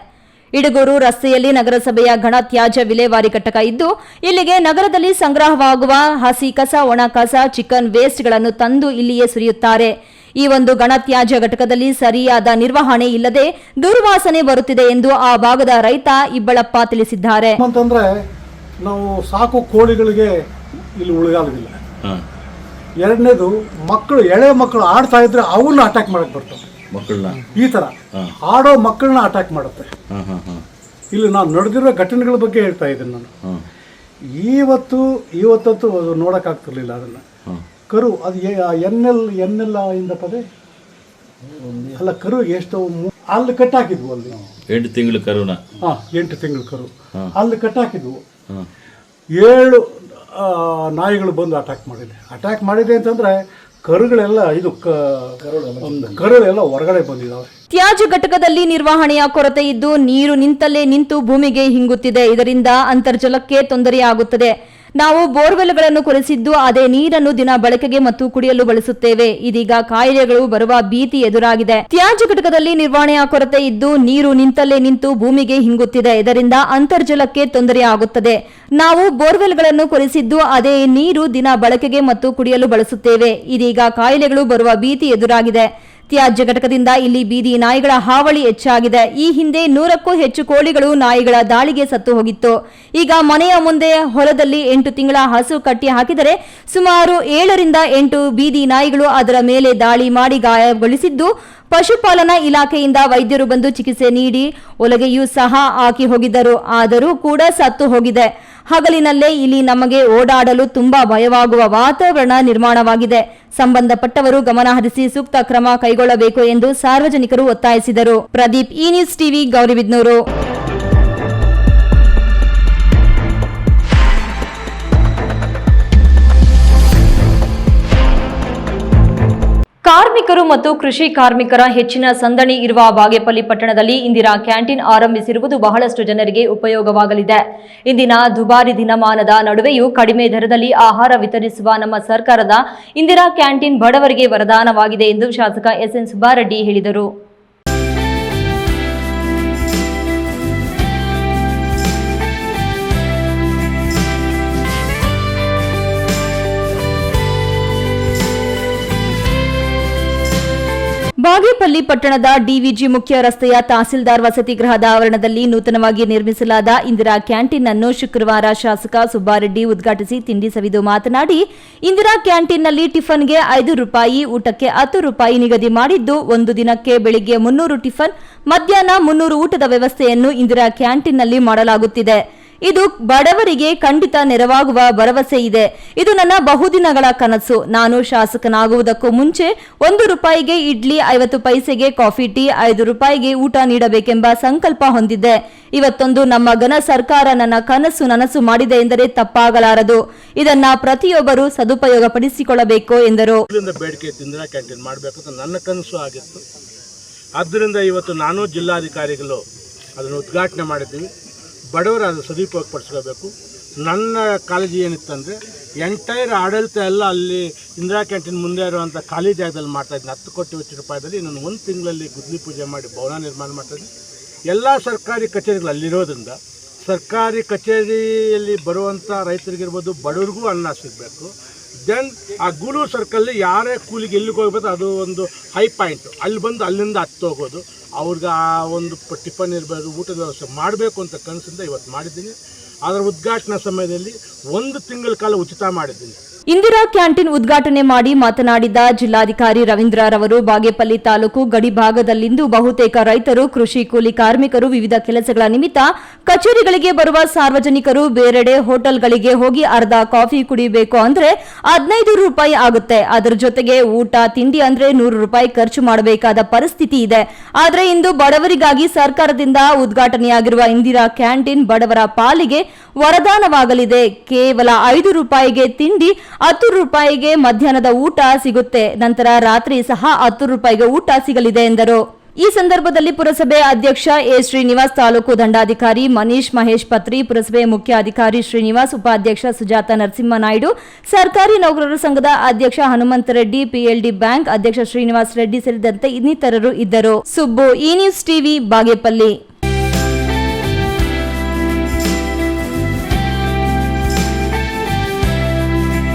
A: ಇಡಗೂರು ರಸ್ತೆಯಲ್ಲಿ ನಗರಸಭೆಯ ಘನ ತ್ಯಾಜ್ಯ ವಿಲೇವಾರಿ ಘಟಕ ಇದ್ದು, ಇಲ್ಲಿಗೆ ನಗರದಲ್ಲಿ ಸಂಗ್ರಹವಾಗುವ ಹಸಿ ಕಸ, ಒಣ ಕಸ, ಚಿಕನ್ ವೇಸ್ಟ್ಗಳನ್ನು ತಂದು ಇಲ್ಲಿಯೇ ಸುರಿಯುತ್ತಾರೆ. ಈ ಒಂದು ಘನತ್ಯಾಜ್ಯ ಘಟಕದಲ್ಲಿ ಸರಿಯಾದ ನಿರ್ವಹಣೆ ಇಲ್ಲದೆ ದುರ್ವಾಸನೆ ಬರುತ್ತಿದೆ ಎಂದು ಆ ಭಾಗದ ರೈತ ಇಬ್ಬಳಪ್ಪ ತಿಳಿಸಿದ್ದಾರೆ.
I: ಅಂತಂದ್ರೆ ನಾವು ಸಾಕು ಕೋಳಿಗಳಿಗೆ ಇಲ್ಲಿ ಉಳಿಗಾಲವಿಲ್ಲ. ಎರಡನೇದು, ಮಕ್ಕಳು, ಎಳೆ ಮಕ್ಕಳು ಆಡ್ತಾ ಇದ್ರೆ ಅವನ್ನ ಅಟ್ಯಾಕ್ ಮಾಡಕ್ ಬರ್ತವೆ ಮಕ್ಕಳನ್ನ. ಈ ತರ ಆಡೋ ಮಕ್ಕಳನ್ನ ಅಟ್ಯಾಕ್ ಮಾಡುತ್ತೆ. ಇಲ್ಲಿ ನಾನು ನಡೆದಿರೋ ಘಟನೆಗಳ ಬಗ್ಗೆ ಹೇಳ್ತಾ ಇದ್ದೀನಿ. ನಾನು ಇವತ್ತಂತೂ ನೋಡಕ್ ಆಗ್ತಿರ್ಲಿಲ್ಲ ಅದನ್ನ. ಕರು ಅದು ಎನ್ನೆಲ್ಲ ಇಂದ ಪದೇ ಅಲ್ಲ, ಕರು ಎಷ್ಟು ಅಲ್ಲಿ ಕಟ್ಟಾಕಿದ್ವು. ಅಲ್ಲಿ
J: 8 ತಿಂಗಳ ಕರುನ
I: 8 ತಿಂಗಳ ಕರು ಅಲ್ಲಿ ಕಟ್ಟಾಕಿದ್ವು. 7 ನಾಯಿಗಳು ಬಂದು ಅಟ್ಯಾಕ್ ಮಾಡಿದೆ ಅಂತಂದ್ರೆ ಕರುಗಳೆಲ್ಲ ಕರುಗಳೆಲ್ಲ ಹೊರಗಡೆ ಬಂದಿದ್ದಾವೆ.
A: ತ್ಯಾಜ್ಯ ಘಟಕದಲ್ಲಿ ನಿರ್ವಹಣೆಯ ಕೊರತೆ ಇದ್ದು, ನೀರು ನಿಂತಲ್ಲೇ ನಿಂತು ಭೂಮಿಗೆ ಹಿಂಗುತ್ತಿದೆ. ಇದರಿಂದ ಅಂತರ್ಜಲಕ್ಕೆ ತೊಂದರೆಯಾಗುತ್ತದೆ. ನಾವು ಬೋರ್ವೆಲ್ಗಳನ್ನು ಕೊರೆಸಿದ್ದು ಅದೇ ನೀರನ್ನು ದಿನ ಬಳಕೆಗೆ ಮತ್ತು ಕುಡಿಯಲು ಬಳಸುತ್ತೇವೆ. ಇದೀಗ ಕಾಯಿಲೆಗಳು ಬರುವ ಭೀತಿ ಎದುರಾಗಿದೆ. ತ್ಯಾಜ್ಯ ಘಟಕದಲ್ಲಿ ನಿರ್ವಹಣೆಯ ಕೊರತೆ ಇದ್ದು, ನೀರು ನಿಂತಲ್ಲೇ ನಿಂತು ಭೂಮಿಗೆ ಹಿಂಗುತ್ತಿದೆ. ಇದರಿಂದ ಅಂತರ್ಜಲಕ್ಕೆ ತೊಂದರೆಯಾಗುತ್ತದೆ. ನಾವು ಬೋರ್ವೆಲ್ಗಳನ್ನು ಕೊರೆಸಿದ್ದು ಅದೇ ನೀರು ದಿನ ಬಳಕೆಗೆ ಮತ್ತು ಕುಡಿಯಲು ಬಳಸುತ್ತೇವೆ. ಇದೀಗ ಕಾಯಿಲೆಗಳು ಬರುವ ಭೀತಿ ಎದುರಾಗಿದೆ. ತ್ಯಾಜ್ಯ ಘಟಕದಿಂದ ಇಲ್ಲಿ ಬೀದಿ ನಾಯಿಗಳ ಹಾವಳಿ ಹೆಚ್ಚಾಗಿದೆ. ಈ ಹಿಂದೆ 100ಕ್ಕೂ ಹೆಚ್ಚು ಕೋಳಿಗಳು ನಾಯಿಗಳ ದಾಳಿಗೆ ಸತ್ತು ಹೋಗಿತ್ತು. ಈಗ ಮನೆಯ ಮುಂದೆ ಹೊಲದಲ್ಲಿ 8 ತಿಂಗಳ ಹಸು ಕಟ್ಟಿ ಹಾಕಿದರೆ ಸುಮಾರು 7 ರಿಂದ 8 ಬೀದಿ ನಾಯಿಗಳು ಅದರ ಮೇಲೆ ದಾಳಿ ಮಾಡಿ ಗಾಯಗೊಳಿಸಿದ್ದು, ಪಶುಪಾಲನಾ ಇಲಾಖೆಯಿಂದ ವೈದ್ಯರು ಬಂದು ಚಿಕಿತ್ಸೆ ನೀಡಿ ಒಲಗೆಯೂ ಸಹ ಹಾಕಿ ಹೋಗಿದ್ದರು. ಆದರೂ ಕೂಡ ಸತ್ತು ಹೋಗಿದೆ. ಹಗಲಿನಲ್ಲೇ ಇಲ್ಲಿ ನಮಗೆ ಓಡಾಡಲು ತುಂಬಾ ಭಯವಾಗುವ ವಾತಾವರಣ ನಿರ್ಮಾಣವಾಗಿದೆ. ಸಂಬಂಧಪಟ್ಟವರು ಗಮನ ಹರಿಸಿ ಸೂಕ್ತ ಕ್ರಮ ಕೈಗೊಳ್ಳಬೇಕು ಎಂದು ಸಾರ್ವಜನಿಕರು ಒತ್ತಾಯಿಸಿದರು. ಪ್ರದೀಪ್, ಈ ನ್ಯೂಸ್ ಟಿವಿ, ಗೌರಿಬಿದನೂರು. ಕಾರ್ಮಿಕರು ಮತ್ತು ಕೃಷಿ ಕಾರ್ಮಿಕರ ಹೆಚ್ಚಿನ ಸಂದಣಿ ಇರುವ ಬಾಗೇಪಲ್ಲಿ ಪಟ್ಟಣದಲ್ಲಿ ಇಂದಿರಾ ಕ್ಯಾಂಟೀನ್ ಆರಂಭಿಸಿರುವುದು ಬಹಳಷ್ಟು ಜನರಿಗೆ ಉಪಯೋಗವಾಗಲಿದೆ. ಇಂದಿನ ದುಬಾರಿ ದಿನಮಾನದ ನಡುವೆಯೂ ಕಡಿಮೆ ದರದಲ್ಲಿ ಆಹಾರ ವಿತರಿಸುವ ನಮ್ಮ ಸರ್ಕಾರದ ಇಂದಿರಾ ಕ್ಯಾಂಟೀನ್ ಬಡವರಿಗೆ ವರದಾನವಾಗಿದೆ ಎಂದು ಶಾಸಕ ಎಸ್ಎನ್ ಸುಬ್ಬಾರೆಡ್ಡಿ ಹೇಳಿದರು. ಬಾಗೇಪಲ್ಲಿ ಪಟ್ಟಣದ ಡಿವಿಜಿ ಮುಖ್ಯ ರಸ್ತೆಯ ತಹಸೀಲ್ದಾರ್ ವಸತಿ ಗೃಹದ ಆವರಣದಲ್ಲಿ ನೂತನವಾಗಿ ನಿರ್ಮಿಸಲಾದ ಇಂದಿರಾ ಕ್ಯಾಂಟೀನ್ ಅನ್ನು ಶುಕ್ರವಾರ ಶಾಸಕ ಸುಬ್ಬಾರೆಡ್ಡಿ ಉದ್ಘಾಟಿಸಿ ತಿಂಡಿ ಸವಿದು ಮಾತನಾಡಿ, ಇಂದಿರಾ ಕ್ಯಾಂಟೀನ್ನಲ್ಲಿ ಟಿಫನ್ಗೆ 5 ರೂಪಾಯಿ, ಊಟಕ್ಕೆ 10 ರೂಪಾಯಿ ನಿಗದಿ ಮಾಡಿದ್ದು, ಒಂದು ದಿನಕ್ಕೆ ಬೆಳಿಗ್ಗೆ 300 ಟಿಫನ್, ಮಧ್ಯಾಹ್ನ 300 ಊಟದ ವ್ಯವಸ್ಥೆಯನ್ನು ಇಂದಿರಾ ಕ್ಯಾಂಟೀನ್ನಲ್ಲಿ ಮಾಡಲಾಗುತ್ತಿದೆ. ಇದು ಬಡವರಿಗೆ ಖಂಡಿತ ನೆರವಾಗುವ ಭರವಸೆ ಇದೆ. ಇದು ನನ್ನ ಬಹುದಿನಗಳ ಕನಸು. ನಾನು ಶಾಸಕನಾಗುವುದಕ್ಕೂ ಮುಂಚೆ 1 ರೂಪಾಯಿಗೆ ಇಡ್ಲಿ, 50 ಪೈಸೆಗೆ ಕಾಫಿ ಟೀ, 5 ರೂಪಾಯಿಗೆ ಊಟ ನೀಡಬೇಕೆಂಬ ಸಂಕಲ್ಪ ಹೊಂದಿದ್ದೆ. ಇವತ್ತೊಂದು ನಮ್ಮ ಘನ ಸರ್ಕಾರ ನನ್ನ ಕನಸು ನನಸು ಮಾಡಿದೆ ಎಂದರೆ ತಪ್ಪಾಗಲಾರದು. ಇದನ್ನ ಪ್ರತಿಯೊಬ್ಬರು ಸದುಪಯೋಗಪಡಿಸಿಕೊಳ್ಳಬೇಕು ಎಂದರು.
K: ಬೇಡಿಕೆ ಇಂದಿರಾ ಕ್ಯಾಂಟೀನ್ ಮಾಡಬೇಕು ಅಂತ ನನ್ನ ಕನಸು ಆಗಿತ್ತು. ಆದ್ದರಿಂದ ಇವತ್ತು ನಾನು ಜಿಲ್ಲಾಧಿಕಾರಿಗಳು ಅದನ್ನು ಉದ್ಘಾಟನೆ ಮಾಡಿದ್ದೀವಿ. ಬಡವರು ಅದನ್ನು ಸದುಪಯೋಗಪಡಿಸ್ಕೋಬೇಕು. ನನ್ನ ಕಾಳಜಿ ಏನಿತ್ತಂದರೆ ಎಂಟೈರ್ ಆಡಳಿತ ಎಲ್ಲ ಅಲ್ಲಿ ಇಂದಿರಾ ಕ್ಯಾಂಟೀನ್ ಮುಂದೆ ಇರುವಂಥ ಖಾಲಿ ಜಾಗದಲ್ಲಿ ಮಾಡ್ತಾಯಿದ್ದೀನಿ. 10 ಕೋಟಿ ರೂಪಾಯಿದಲ್ಲಿ ನಾನು 1 ತಿಂಗಳಲ್ಲಿ ಗುದ್ಲಿ ಪೂಜೆ ಮಾಡಿ ಭವನ ನಿರ್ಮಾಣ ಮಾಡ್ತಾಯಿದ್ದೀನಿ. ಎಲ್ಲ ಸರ್ಕಾರಿ ಕಚೇರಿಗಳು ಅಲ್ಲಿರೋದ್ರಿಂದ ಸರ್ಕಾರಿ ಕಚೇರಿಯಲ್ಲಿ ಬರುವಂಥ ರೈತರಿಗಿರ್ಬೋದು, ಬಡವ್ರಿಗೂ ಅನ್ನ ಸಿಗಬೇಕು. ದೆನ್ ಆ ಗೂಳೂರು ಸರ್ಕಲ್ಲಿ ಯಾರೇ ಕೂಲಿಗೆ ಎಲ್ಲಿಗೆ ಹೋಗ್ಬೇಕು ಅದು ಒಂದು ಹೈ ಪಾಯಿಂಟು, ಅಲ್ಲಿ ಬಂದು ಅಲ್ಲಿಂದ ಹತ್ತು ಹೋಗೋದು, ಅವ್ರಿಗೆ ಆ ಒಂದು ಟಿಫನ್ ಇರ್ಬೋದು, ಊಟದ ವ್ಯವಸ್ಥೆ ಮಾಡಬೇಕು ಅಂತ ಕನಸಿಂದ ಇವತ್ತು ಮಾಡಿದ್ದೀನಿ. ಅದರ ಉದ್ಘಾಟನಾ ಸಮಯದಲ್ಲಿ 1 ತಿಂಗಳ ಕಾಲ ಉಚಿತ ಮಾಡಿದ್ದೀನಿ.
A: ಇಂದಿರಾ ಕ್ಯಾಂಟೀನ್ ಉದ್ಘಾಟನೆ ಮಾಡಿ ಮಾತನಾಡಿದ ಜಿಲ್ಲಾಧಿಕಾರಿ ರವೀಂದ್ರರವರು, ಬಾಗೇಪಲ್ಲಿ ತಾಲೂಕು ಗಡಿ ಭಾಗದಲ್ಲಿಂದು ಬಹುತೇಕ ರೈತರು, ಕೃಷಿ ಕೂಲಿ ಕಾರ್ಮಿಕರು ವಿವಿಧ ಕೆಲಸಗಳ ನಿಮಿತ್ತ ಕಚೇರಿಗಳಿಗೆ ಬರುವ ಸಾರ್ವಜನಿಕರು ಬೇರೆಡೆ ಹೋಟೆಲ್ಗಳಿಗೆ ಹೋಗಿ ಅರ್ಧ ಕಾಫಿ ಕುಡಿಬೇಕು ಅಂದ್ರೆ 15 ರೂಪಾಯಿ ಆಗುತ್ತೆ. ಅದರ ಜೊತೆಗೆ ಊಟ ತಿಂಡಿ ಅಂದ್ರೆ 100 ರೂಪಾಯಿ ಖರ್ಚು ಮಾಡಬೇಕಾದ ಪರಿಸ್ಥಿತಿ ಇದೆ. ಆದರೆ ಇಂದು ಬಡವರಿಗಾಗಿ ಸರ್ಕಾರದಿಂದ ಉದ್ಘಾಟನೆಯಾಗಿರುವ ಇಂದಿರಾ ಕ್ಯಾಂಟೀನ್ ಬಡವರ ಪಾಲಿಗೆ ವರದಾನವಾಗಲಿದೆ. ಕೇವಲ 5 ರೂಪಾಯಿಗೆ ತಿಂಡಿ, 10 ರೂಪಾಯಿಗೆ ಮಧ್ಯಾಹ್ನದ ಊಟ ಸಿಗುತ್ತೆ. ನಂತರ ರಾತ್ರಿ ಸಹ 10 ರೂಪಾಯಿಗೆ ಊಟ ಸಿಗಲಿದೆ ಎಂದರು. ಈ ಸಂದರ್ಭದಲ್ಲಿ ಪುರಸಭೆ ಅಧ್ಯಕ್ಷ ಎ ಶ್ರೀನಿವಾಸ್, ತಾಲೂಕು ದಂಡಾಧಿಕಾರಿ ಮನೀಶ್ ಮಹೇಶ್ ಪತ್ರಿ, ಪುರಸಭೆ ಮುಖ್ಯ ಅಧಿಕಾರಿ ಶ್ರೀನಿವಾಸ್, ಉಪಾಧ್ಯಕ್ಷ ಸುಜಾತ ನರಸಿಂಹನಾಯ್ಡು, ಸರ್ಕಾರಿ ನೌಕರರ ಸಂಘದ ಅಧ್ಯಕ್ಷ ಹನುಮಂತ ರೆಡ್ಡಿ, ಪಿಎಲ್ಡಿ ಬ್ಯಾಂಕ್ ಅಧ್ಯಕ್ಷ ಶ್ರೀನಿವಾಸ್ ರೆಡ್ಡಿ ಸೇರಿದಂತೆ ಇನ್ನಿತರರು ಇದ್ದರು. ಸುಬ್ಬು, ಈ ನ್ಯೂಸ್ ಟಿವಿ, ಬಾಗೇಪಲ್ಲಿ.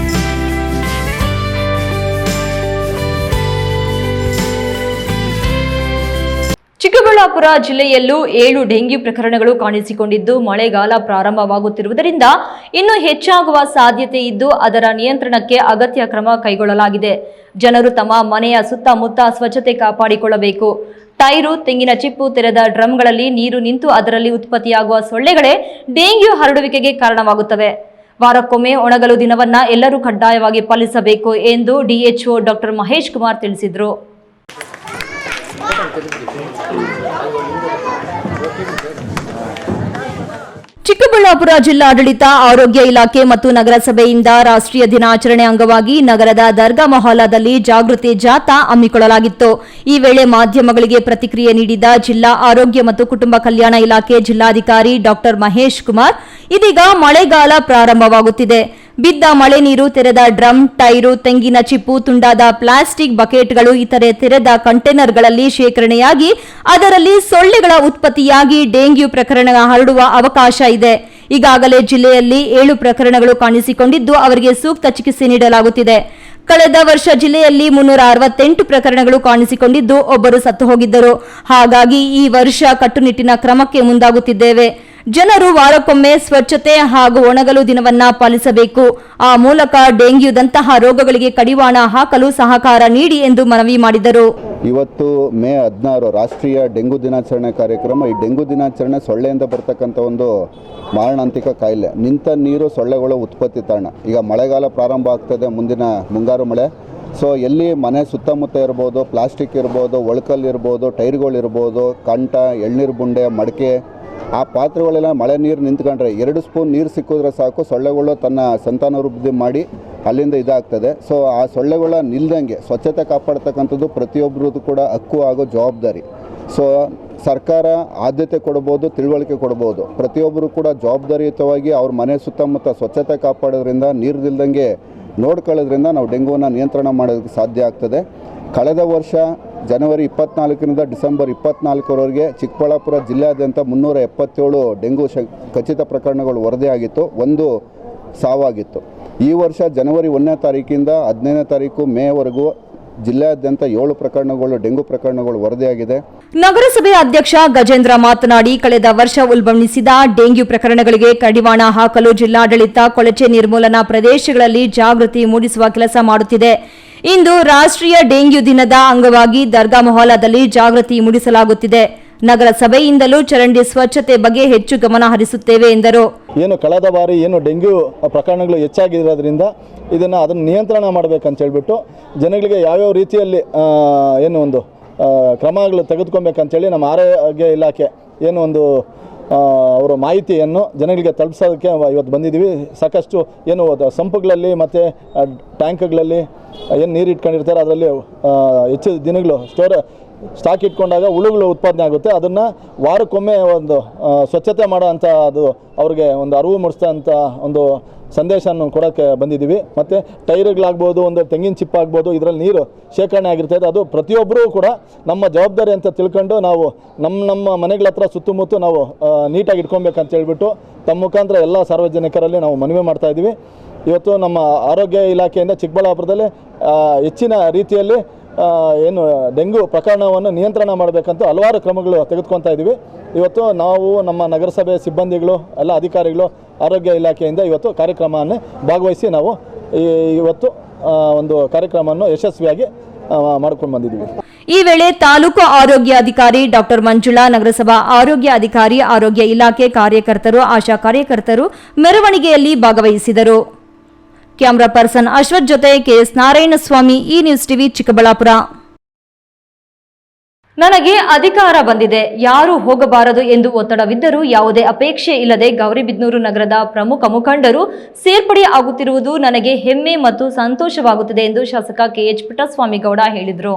A: ಚಿಕ್ಕಬಳ್ಳಾಪುರ ಜಿಲ್ಲೆಯಲ್ಲೂ 7 ಡೆಂಗ್ಯೂ ಪ್ರಕರಣಗಳು ಕಾಣಿಸಿಕೊಂಡಿದ್ದು, ಮಳೆಗಾಲ ಪ್ರಾರಂಭವಾಗುತ್ತಿರುವುದರಿಂದ ಇನ್ನೂ ಹೆಚ್ಚಾಗುವ ಸಾಧ್ಯತೆ ಇದ್ದು, ಅದರ ನಿಯಂತ್ರಣಕ್ಕೆ ಅಗತ್ಯ ಕ್ರಮ ಕೈಗೊಳ್ಳಲಾಗಿದೆ. ಜನರು ತಮ್ಮ ಮನೆಯ ಸುತ್ತಮುತ್ತ ಸ್ವಚ್ಛತೆ ಕಾಪಾಡಿಕೊಳ್ಳಬೇಕು. ಟೈರು, ತೆಂಗಿನ ಚಿಪ್ಪು, ತೆರೆದ ಡ್ರಮ್ಗಳಲ್ಲಿ ನೀರು ನಿಂತು ಅದರಲ್ಲಿ ಉತ್ಪತ್ತಿಯಾಗುವ ಸೊಳ್ಳೆಗಳೇ ಡೆಂಗ್ಯೂ ಹರಡುವಿಕೆಗೆ ಕಾರಣವಾಗುತ್ತವೆ. ವಾರಕ್ಕೊಮ್ಮೆ ಒಣಗಲು ದಿನವನ್ನ ಎಲ್ಲರೂ ಕಡ್ಡಾಯವಾಗಿ ಪಾಲಿಸಬೇಕು ಎಂದು ಡಿಎಚ್ಒ ಡಾಕ್ಟರ್ ಮಹೇಶ್ ಕುಮಾರ್ ತಿಳಿಸಿದರು. ಚಿಕ್ಕಬಳ್ಳಾಪುರ ಜಿಲ್ಲಾಡಳಿತ, ಆರೋಗ್ಯ ಇಲಾಖೆ ಮತ್ತು ನಗರಸಭೆಯಿಂದ ರಾಷ್ಟ್ರೀಯ ದಿನಾಚರಣೆ ಅಂಗವಾಗಿ ನಗರದ ದರ್ಗಾ ಮೊಹಲ್ಲಾದಲ್ಲಿ ಜಾಗೃತಿ ಜಾಥಾ ಹಮ್ಮಿಕೊಳ್ಳಲಾಗಿತ್ತು. ಈ ವೇಳೆ ಮಾಧ್ಯಮಗಳಿಗೆ ಪ್ರತಿಕ್ರಿಯೆ ನೀಡಿದ ಜಿಲ್ಲಾ ಆರೋಗ್ಯ ಮತ್ತು ಕುಟುಂಬ ಕಲ್ಯಾಣ ಇಲಾಖೆ ಜಿಲ್ಲಾಧಿಕಾರಿ ಡಾಕ್ಟರ್ ಮಹೇಶ್ ಕುಮಾರ್, ಇದೀಗ ಮಳೆಗಾಲ ಪ್ರಾರಂಭವಾಗುತ್ತಿದೆ. ಬಿದ್ದ ಮಳೆ ನೀರು, ತೆರೆದ ಡ್ರಮ್, ಟೈರು, ತೆಂಗಿನ ಚಿಪ್ಪು, ತುಂಡಾದ ಪ್ಲಾಸ್ಟಿಕ್ ಬಕೆಟ್ಗಳು, ಇತರೆ ತೆರೆದ ಕಂಟೈನರ್ಗಳಲ್ಲಿ ಶೇಖರಣೆಯಾಗಿ ಅದರಲ್ಲಿ ಸೊಳ್ಳೆಗಳ ಉತ್ಪತ್ತಿಯಾಗಿ ಡೆಂಗ್ಯೂ ಪ್ರಕರಣ ಹರಡುವ ಅವಕಾಶ ಇದೆ. ಈಗಾಗಲೇ ಜಿಲ್ಲೆಯಲ್ಲಿ 7 ಪ್ರಕರಣಗಳು ಕಾಣಿಸಿಕೊಂಡಿದ್ದು, ಅವರಿಗೆ ಸೂಕ್ತ ಚಿಕಿತ್ಸೆ ನೀಡಲಾಗುತ್ತಿದೆ. ಕಳೆದ ವರ್ಷ ಜಿಲ್ಲೆಯಲ್ಲಿ 368 ಪ್ರಕರಣಗಳು ಕಾಣಿಸಿಕೊಂಡಿದ್ದು, ಒಬ್ಬರು ಸತ್ತು ಹೋಗಿದ್ದರು. ಹಾಗಾಗಿ ಈ ವರ್ಷ ಕಟ್ಟುನಿಟ್ಟಿನ ಕ್ರಮಕ್ಕೆ ಮುಂದಾಗುತ್ತಿದ್ದೇವೆ. ಜನರು ವಾರಕ್ಕೊಮ್ಮೆ ಸ್ವಚ್ಛತೆ ಹಾಗೂ ಒಣಗಲು ದಿನವನ್ನ ಪಾಲಿಸಬೇಕು. ಆ ಮೂಲಕ ಡೆಂಗ್ಯೂದಂತಹ ರೋಗಗಳಿಗೆ ಕಡಿವಾಣ ಹಾಕಲು ಸಹಕಾರ ನೀಡಿ ಎಂದು ಮನವಿ ಮಾಡಿದರು.
J: ಇವತ್ತು ಮೇ 16 ರಾಷ್ಟ್ರೀಯ ಡೆಂಗು ದಿನಾಚರಣೆ ಕಾರ್ಯಕ್ರಮ. ಈ ಡೆಂಗು ದಿನಾಚರಣೆ ಸೊಳ್ಳೆಯಿಂದ ಬರ್ತಕ್ಕಂಥ ಒಂದು ಮಾರಣಾಂತಿಕ ಕಾಯಿಲೆ. ನಿಂತ ನೀರು ಸೊಳ್ಳೆಗಳು ಉತ್ಪತ್ತಿ ತಾಣ. ಈಗ ಮಳೆಗಾಲ ಪ್ರಾರಂಭ ಆಗ್ತದೆ, ಮುಂದಿನ ಮುಂಗಾರು ಮಳೆ. ಸೊ ಎಲ್ಲಿ ಮನೆ ಸುತ್ತಮುತ್ತ ಇರ್ಬೋದು, ಪ್ಲಾಸ್ಟಿಕ್ ಇರ್ಬೋದು, ಒಳಕಲ್ಲು ಇರ್ಬೋದು, ಟೈರ್ಗಳಿರ್ಬೋದು, ಕಂಟ, ಎಳ್ನೀರು ಬುಂಡೆ, ಮಡಿಕೆ, ಆ ಪಾತ್ರೆಗಳೆಲ್ಲ ಮಳೆ ನೀರು ನಿಂತ್ಕೊಂಡ್ರೆ 2 ಸ್ಪೂನ್ ನೀರು ಸಿಕ್ಕಿದ್ರೆ ಸಾಕು, ಸೊಳ್ಳೆಗಳು ತನ್ನ ಸಂತಾನವೃದ್ಧಿ ಮಾಡಿ ಅಲ್ಲಿಂದ ಇದಾಗ್ತದೆ. ಸೊ ಆ ಸೊಳ್ಳೆಗಳ ನಿಲ್ದಂಗೆ ಸ್ವಚ್ಛತೆ ಕಾಪಾಡ್ತಕ್ಕಂಥದ್ದು ಪ್ರತಿಯೊಬ್ಬರದ್ದು ಕೂಡ ಹಕ್ಕು ಹಾಗೂ ಜವಾಬ್ದಾರಿ. ಸೊ ಸರ್ಕಾರ ಆದ್ಯತೆ ಕೊಡ್ಬೋದು, ತಿಳುವಳಿಕೆ ಕೊಡ್ಬೋದು. ಪ್ರತಿಯೊಬ್ಬರು ಕೂಡ ಜವಾಬ್ದಾರಿಯುತವಾಗಿ ಅವ್ರ ಮನೆ ಸುತ್ತಮುತ್ತ ಸ್ವಚ್ಛತೆ ಕಾಪಾಡೋದ್ರಿಂದ, ನೀರ್ದಿಲ್ದಂಗೆ ನೋಡ್ಕೊಳ್ಳೋದ್ರಿಂದ ನಾವು ಡೆಂಗುವನ್ನು ನಿಯಂತ್ರಣ ಮಾಡೋದಕ್ಕೆ ಸಾಧ್ಯ ಆಗ್ತದೆ. ಕಳೆದ ವರ್ಷ ಜನವರಿ 24ರಿಂದ ಡಿಸೆಂಬರ್ 24ರವರೆಗೆ ಚಿಕ್ಕಬಳ್ಳಾಪುರ ಜಿಲ್ಲೆಯಾದ್ಯಂತ 377 ಡೆಂಗು ಖಚಿತ ಪ್ರಕರಣಗಳು ವರದಿಯಾಗಿತ್ತು, 1 ಸಾವಾಗಿತ್ತು. ಈ ವರ್ಷ ಜನವರಿ 1ನೇ ತಾರೀಕಿಂದ 15ನೇ ತಾರೀಕು ಮೇವರೆಗೂ ಜಿಲ್ಲೆಯಾದ್ಯಂತ 7 ಪ್ರಕರಣಗಳು ಡೆಂಗು ಪ್ರಕರಣಗಳು ವರದಿಯಾಗಿದೆ.
A: ನಗರಸಭೆ ಅಧ್ಯಕ್ಷ ಗಜೇಂದ್ರ ಮಾತನಾಡಿ, ಕಳೆದ ವರ್ಷ ಉಲ್ಬಣಿಸಿದ ಡೆಂಗ್ಯೂ ಪ್ರಕರಣಗಳಿಗೆ ಕಡಿವಾಣ ಹಾಕಲು ಜಿಲ್ಲಾಡಳಿತ ಕೊಳಚೆ ನಿರ್ಮೂಲನಾ ಪ್ರದೇಶಗಳಲ್ಲಿ ಜಾಗೃತಿ ಮೂಡಿಸುವ ಕೆಲಸ ಮಾಡುತ್ತಿದೆ. ಇಂದು ರಾಷ್ಟ್ರೀಯ ಡೆಂಗ್ಯೂ ದಿನದ ಅಂಗವಾಗಿ ದರ್ಗಾ ಮೊಹಲ್ಲಾದಲ್ಲಿ ಜಾಗೃತಿ ಮೂಡಿಸಲಾಗುತ್ತಿದೆ. ನಗರಸಭೆಯಿಂದಲೂ ಚರಂಡಿ ಸ್ವಚ್ಛತೆ ಬಗ್ಗೆ ಹೆಚ್ಚು ಗಮನ ಹರಿಸುತ್ತೇವೆ ಎಂದರು.
L: ಏನು ಕಳೆದ ಬಾರಿ ಏನು ಡೆಂಗ್ಯೂ ಪ್ರಕರಣಗಳು ಹೆಚ್ಚಾಗಿರೋದ್ರಿಂದ ಅದನ್ನು ನಿಯಂತ್ರಣ ಮಾಡಬೇಕಂತ ಹೇಳ್ಬಿಟ್ಟು ಜನಗಳಿಗೆ ಯಾವ್ಯಾವ ರೀತಿಯಲ್ಲಿ ಏನು ಒಂದು ಕ್ರಮಗಳು ತೆಗೆದುಕೊಬೇಕಂತೇಳಿ ನಮ್ಮ ಆರೋಗ್ಯ ಇಲಾಖೆ ಏನು ಒಂದು ಅವರ ಮಾಹಿತಿಯನ್ನು ಜನಗಳಿಗೆ ತಲುಪಿಸೋದಕ್ಕೆ ಇವತ್ತು ಬಂದಿದ್ದೀವಿ. ಸಾಕಷ್ಟು ಏನು ಸಂಪುಗಳಲ್ಲಿ ಮತ್ತು ಟ್ಯಾಂಕ್ಗಳಲ್ಲಿ ಏನು ನೀರು ಇಟ್ಕೊಂಡಿರ್ತಾರೆ ಅದರಲ್ಲಿ ಹೆಚ್ಚು ದಿನಗಳು ಸ್ಟಾಕ್ ಇಟ್ಕೊಂಡಾಗ ಹುಳುಗಳು ಉತ್ಪಾದನೆ ಆಗುತ್ತೆ. ಅದನ್ನು ವಾರಕ್ಕೊಮ್ಮೆ ಒಂದು ಸ್ವಚ್ಛತೆ ಮಾಡೋ ಅಂಥ ಅದು ಅವ್ರಿಗೆ ಒಂದು ಅರಿವು ಮೂಡಿಸೋಂಥ ಒಂದು ಸಂದೇಶವನ್ನು ಕೊಡೋಕ್ಕೆ ಬಂದಿದ್ದೀವಿ. ಮತ್ತು ಟೈರ್ಗಳಾಗ್ಬೋದು, ಒಂದು ತೆಂಗಿನ ಚಿಪ್ಪ ಆಗ್ಬೋದು, ಇದರಲ್ಲಿ ನೀರು ಶೇಖರಣೆ ಆಗಿರ್ತದೆ. ಅದು ಪ್ರತಿಯೊಬ್ಬರೂ ಕೂಡ ನಮ್ಮ ಜವಾಬ್ದಾರಿ ಅಂತ ತಿಳ್ಕೊಂಡು ನಾವು ನಮ್ಮ ಮನೆಗಳ ಹತ್ರ ಸುತ್ತಮುತ್ತ ನಾವು ನೀಟಾಗಿ ಇಟ್ಕೊಬೇಕಂತ ಹೇಳ್ಬಿಟ್ಟು ತಮ್ಮ ಮುಖಾಂತರ ಎಲ್ಲ ಸಾರ್ವಜನಿಕರಲ್ಲಿ ನಾವು ಮನವಿ ಮಾಡ್ತಾಯಿದ್ದೀವಿ. ಇವತ್ತು ನಮ್ಮ ಆರೋಗ್ಯ ಇಲಾಖೆಯಿಂದ ಚಿಕ್ಕಬಳ್ಳಾಪುರದಲ್ಲಿ ಹೆಚ್ಚಿನ ರೀತಿಯಲ್ಲಿ ಏನು ಡೆಂಗು ಪ್ರಕರಣವನ್ನು ನಿಯಂತ್ರಣ ಮಾಡಬೇಕಂತ ಹಲವಾರು ಕ್ರಮಗಳು ತೆಗೆದುಕೊಳ್ತಾ ಇದ್ದೀವಿ. ಇವತ್ತು ನಾವು ನಮ್ಮ ನಗರಸಭೆ ಸಿಬ್ಬಂದಿಗಳು ಎಲ್ಲ ಅಧಿಕಾರಿಗಳು ಆರೋಗ್ಯ ಇಲಾಖೆಯಿಂದ ಇವತ್ತು ಕಾರ್ಯಕ್ರಮವನ್ನು ಭಾಗವಹಿಸಿ ನಾವು ಇವತ್ತು ಒಂದು ಕಾರ್ಯಕ್ರಮವನ್ನು ಯಶಸ್ವಿಯಾಗಿ ಮಾಡ್ಕೊಂಡು ಬಂದಿದ್ದೀವಿ.
A: ಈ ವೇಳೆ ತಾಲೂಕು ಆರೋಗ್ಯಾಧಿಕಾರಿ ಡಾಕ್ಟರ್ ಮಂಜುಳಾ, ನಗರಸಭಾ ಆರೋಗ್ಯ ಅಧಿಕಾರಿ, ಆರೋಗ್ಯ ಇಲಾಖೆ ಕಾರ್ಯಕರ್ತರು, ಆಶಾ ಕಾರ್ಯಕರ್ತರು ಮೆರವಣಿಗೆಯಲ್ಲಿ ಭಾಗವಹಿಸಿದರು. ಕ್ಯಾಮರಾ ಪರ್ಸನ್ ಅಶ್ವಥ್ ಜೊತೆ ಕೆಎಸ್ ನಾರಾಯಣಸ್ವಾಮಿ, ಈ ನ್ಯೂಸ್ ಟಿವಿ, ಚಿಕ್ಕಬಳ್ಳಾಪುರ. ನನಗೆ ಅಧಿಕಾರ ಬಂದಿದೆ, ಯಾರೂ ಹೋಗಬಾರದು ಎಂದು ಒತ್ತಡವಿದ್ದರೂ ಯಾವುದೇ ಅಪೇಕ್ಷೆ ಇಲ್ಲದೆ ಗೌರಿಬಿದನೂರು ನಗರದ ಪ್ರಮುಖ ಮುಖಂಡರು ಸೇರ್ಪಡೆ ಆಗುತ್ತಿರುವುದು ನನಗೆ ಹೆಮ್ಮೆ ಮತ್ತು ಸಂತೋಷವಾಗುತ್ತದೆ ಎಂದು ಶಾಸಕ ಕೆಎಚ್ ಪುಟ್ಟಸ್ವಾಮಿಗೌಡ ಹೇಳಿದರು.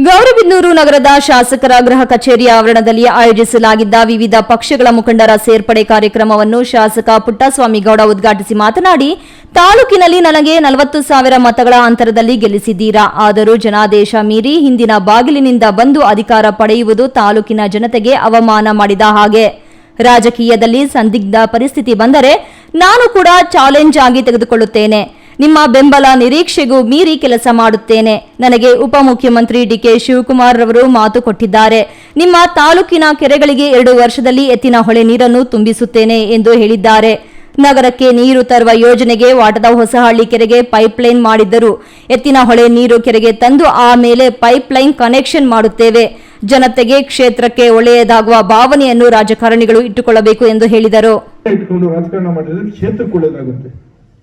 A: ಗೌರಿಬಿದನೂರು ನಗರದ ಶಾಸಕರ ಗೃಹ ಕಚೇರಿಯ ಆವರಣದಲ್ಲಿ ಆಯೋಜಿಸಲಾಗಿದ್ದ ವಿವಿಧ ಪಕ್ಷಗಳ ಮುಖಂಡರ ಸೇರ್ಪಡೆ ಕಾರ್ಯಕ್ರಮವನ್ನು ಶಾಸಕ ಪುಟ್ಟಸ್ವಾಮಿಗೌಡ ಉದ್ಘಾಟಿಸಿ ಮಾತನಾಡಿ, ತಾಲೂಕಿನಲ್ಲಿ ನನಗೆ 40,000 ಮತಗಳ ಅಂತರದಲ್ಲಿ ಗೆಲ್ಲಿಸಿದ್ದೀರಾ. ಆದರೂ ಜನಾದೇಶ ಮೀರಿ ಹಿಂದಿನ ಬಾಗಿಲಿನಿಂದ ಬಂದು ಅಧಿಕಾರ ಪಡೆಯುವುದು ತಾಲೂಕಿನ ಜನತೆಗೆ ಅವಮಾನ ಮಾಡಿದ ಹಾಗೆ. ರಾಜಕೀಯದಲ್ಲಿ ಸಂದಿಗ್ಧ ಪರಿಸ್ಥಿತಿ ಬಂದರೆ ನಾನು ಕೂಡ ಚಾಲೆಂಜ್ ಆಗಿ ತೆಗೆದುಕೊಳ್ಳುತ್ತೇನೆ. ನಿಮ್ಮ ಬೆಂಬಲ ನಿರೀಕ್ಷೆಗೂ ಮೀರಿ ಕೆಲಸ ಮಾಡುತ್ತೇನೆ. ನನಗೆ ಉಪಮುಖ್ಯಮಂತ್ರಿ ಡಿಕೆ ಶಿವಕುಮಾರ್ ರವರು ಮಾತು ಕೊಟ್ಟಿದ್ದಾರೆ. ನಿಮ್ಮ ತಾಲೂಕಿನ ಕೆರೆಗಳಿಗೆ 2 ವರ್ಷದಲ್ಲಿ ಎತ್ತಿನ ಹೊಳೆ ನೀರನ್ನು ತುಂಬಿಸುತ್ತೇನೆ ಎಂದು ಹೇಳಿದ್ದಾರೆ. ನಗರಕ್ಕೆ ನೀರು ತರುವ ಯೋಜನೆಗೆ ವಾಟದ ಹೊಸಹಳ್ಳಿ ಕೆರೆಗೆ ಪೈಪ್ಲೈನ್ ಮಾಡಿದ್ದರು. ಎತ್ತಿನ ಹೊಳೆ ನೀರು ಕೆರೆಗೆ ತಂದು ಆಮೇಲೆ ಪೈಪ್ಲೈನ್ ಕನೆಕ್ಷನ್ ಮಾಡುತ್ತೇವೆ. ಜನತೆಗೆ ಕ್ಷೇತ್ರಕ್ಕೆ ಒಳ್ಳೆಯದಾಗುವ ಭಾವನೆಯನ್ನು ರಾಜಕಾರಣಿಗಳು ಇಟ್ಟುಕೊಳ್ಳಬೇಕು ಎಂದು ಹೇಳಿದರು.
M: ರಾಜಕಾರಣ ಮಾಡಿದ್ರೆ ಕ್ಷೇತ್ರಕ್ಕೆ ಒಳ್ಳೆಯದಾಗುತ್ತೆ.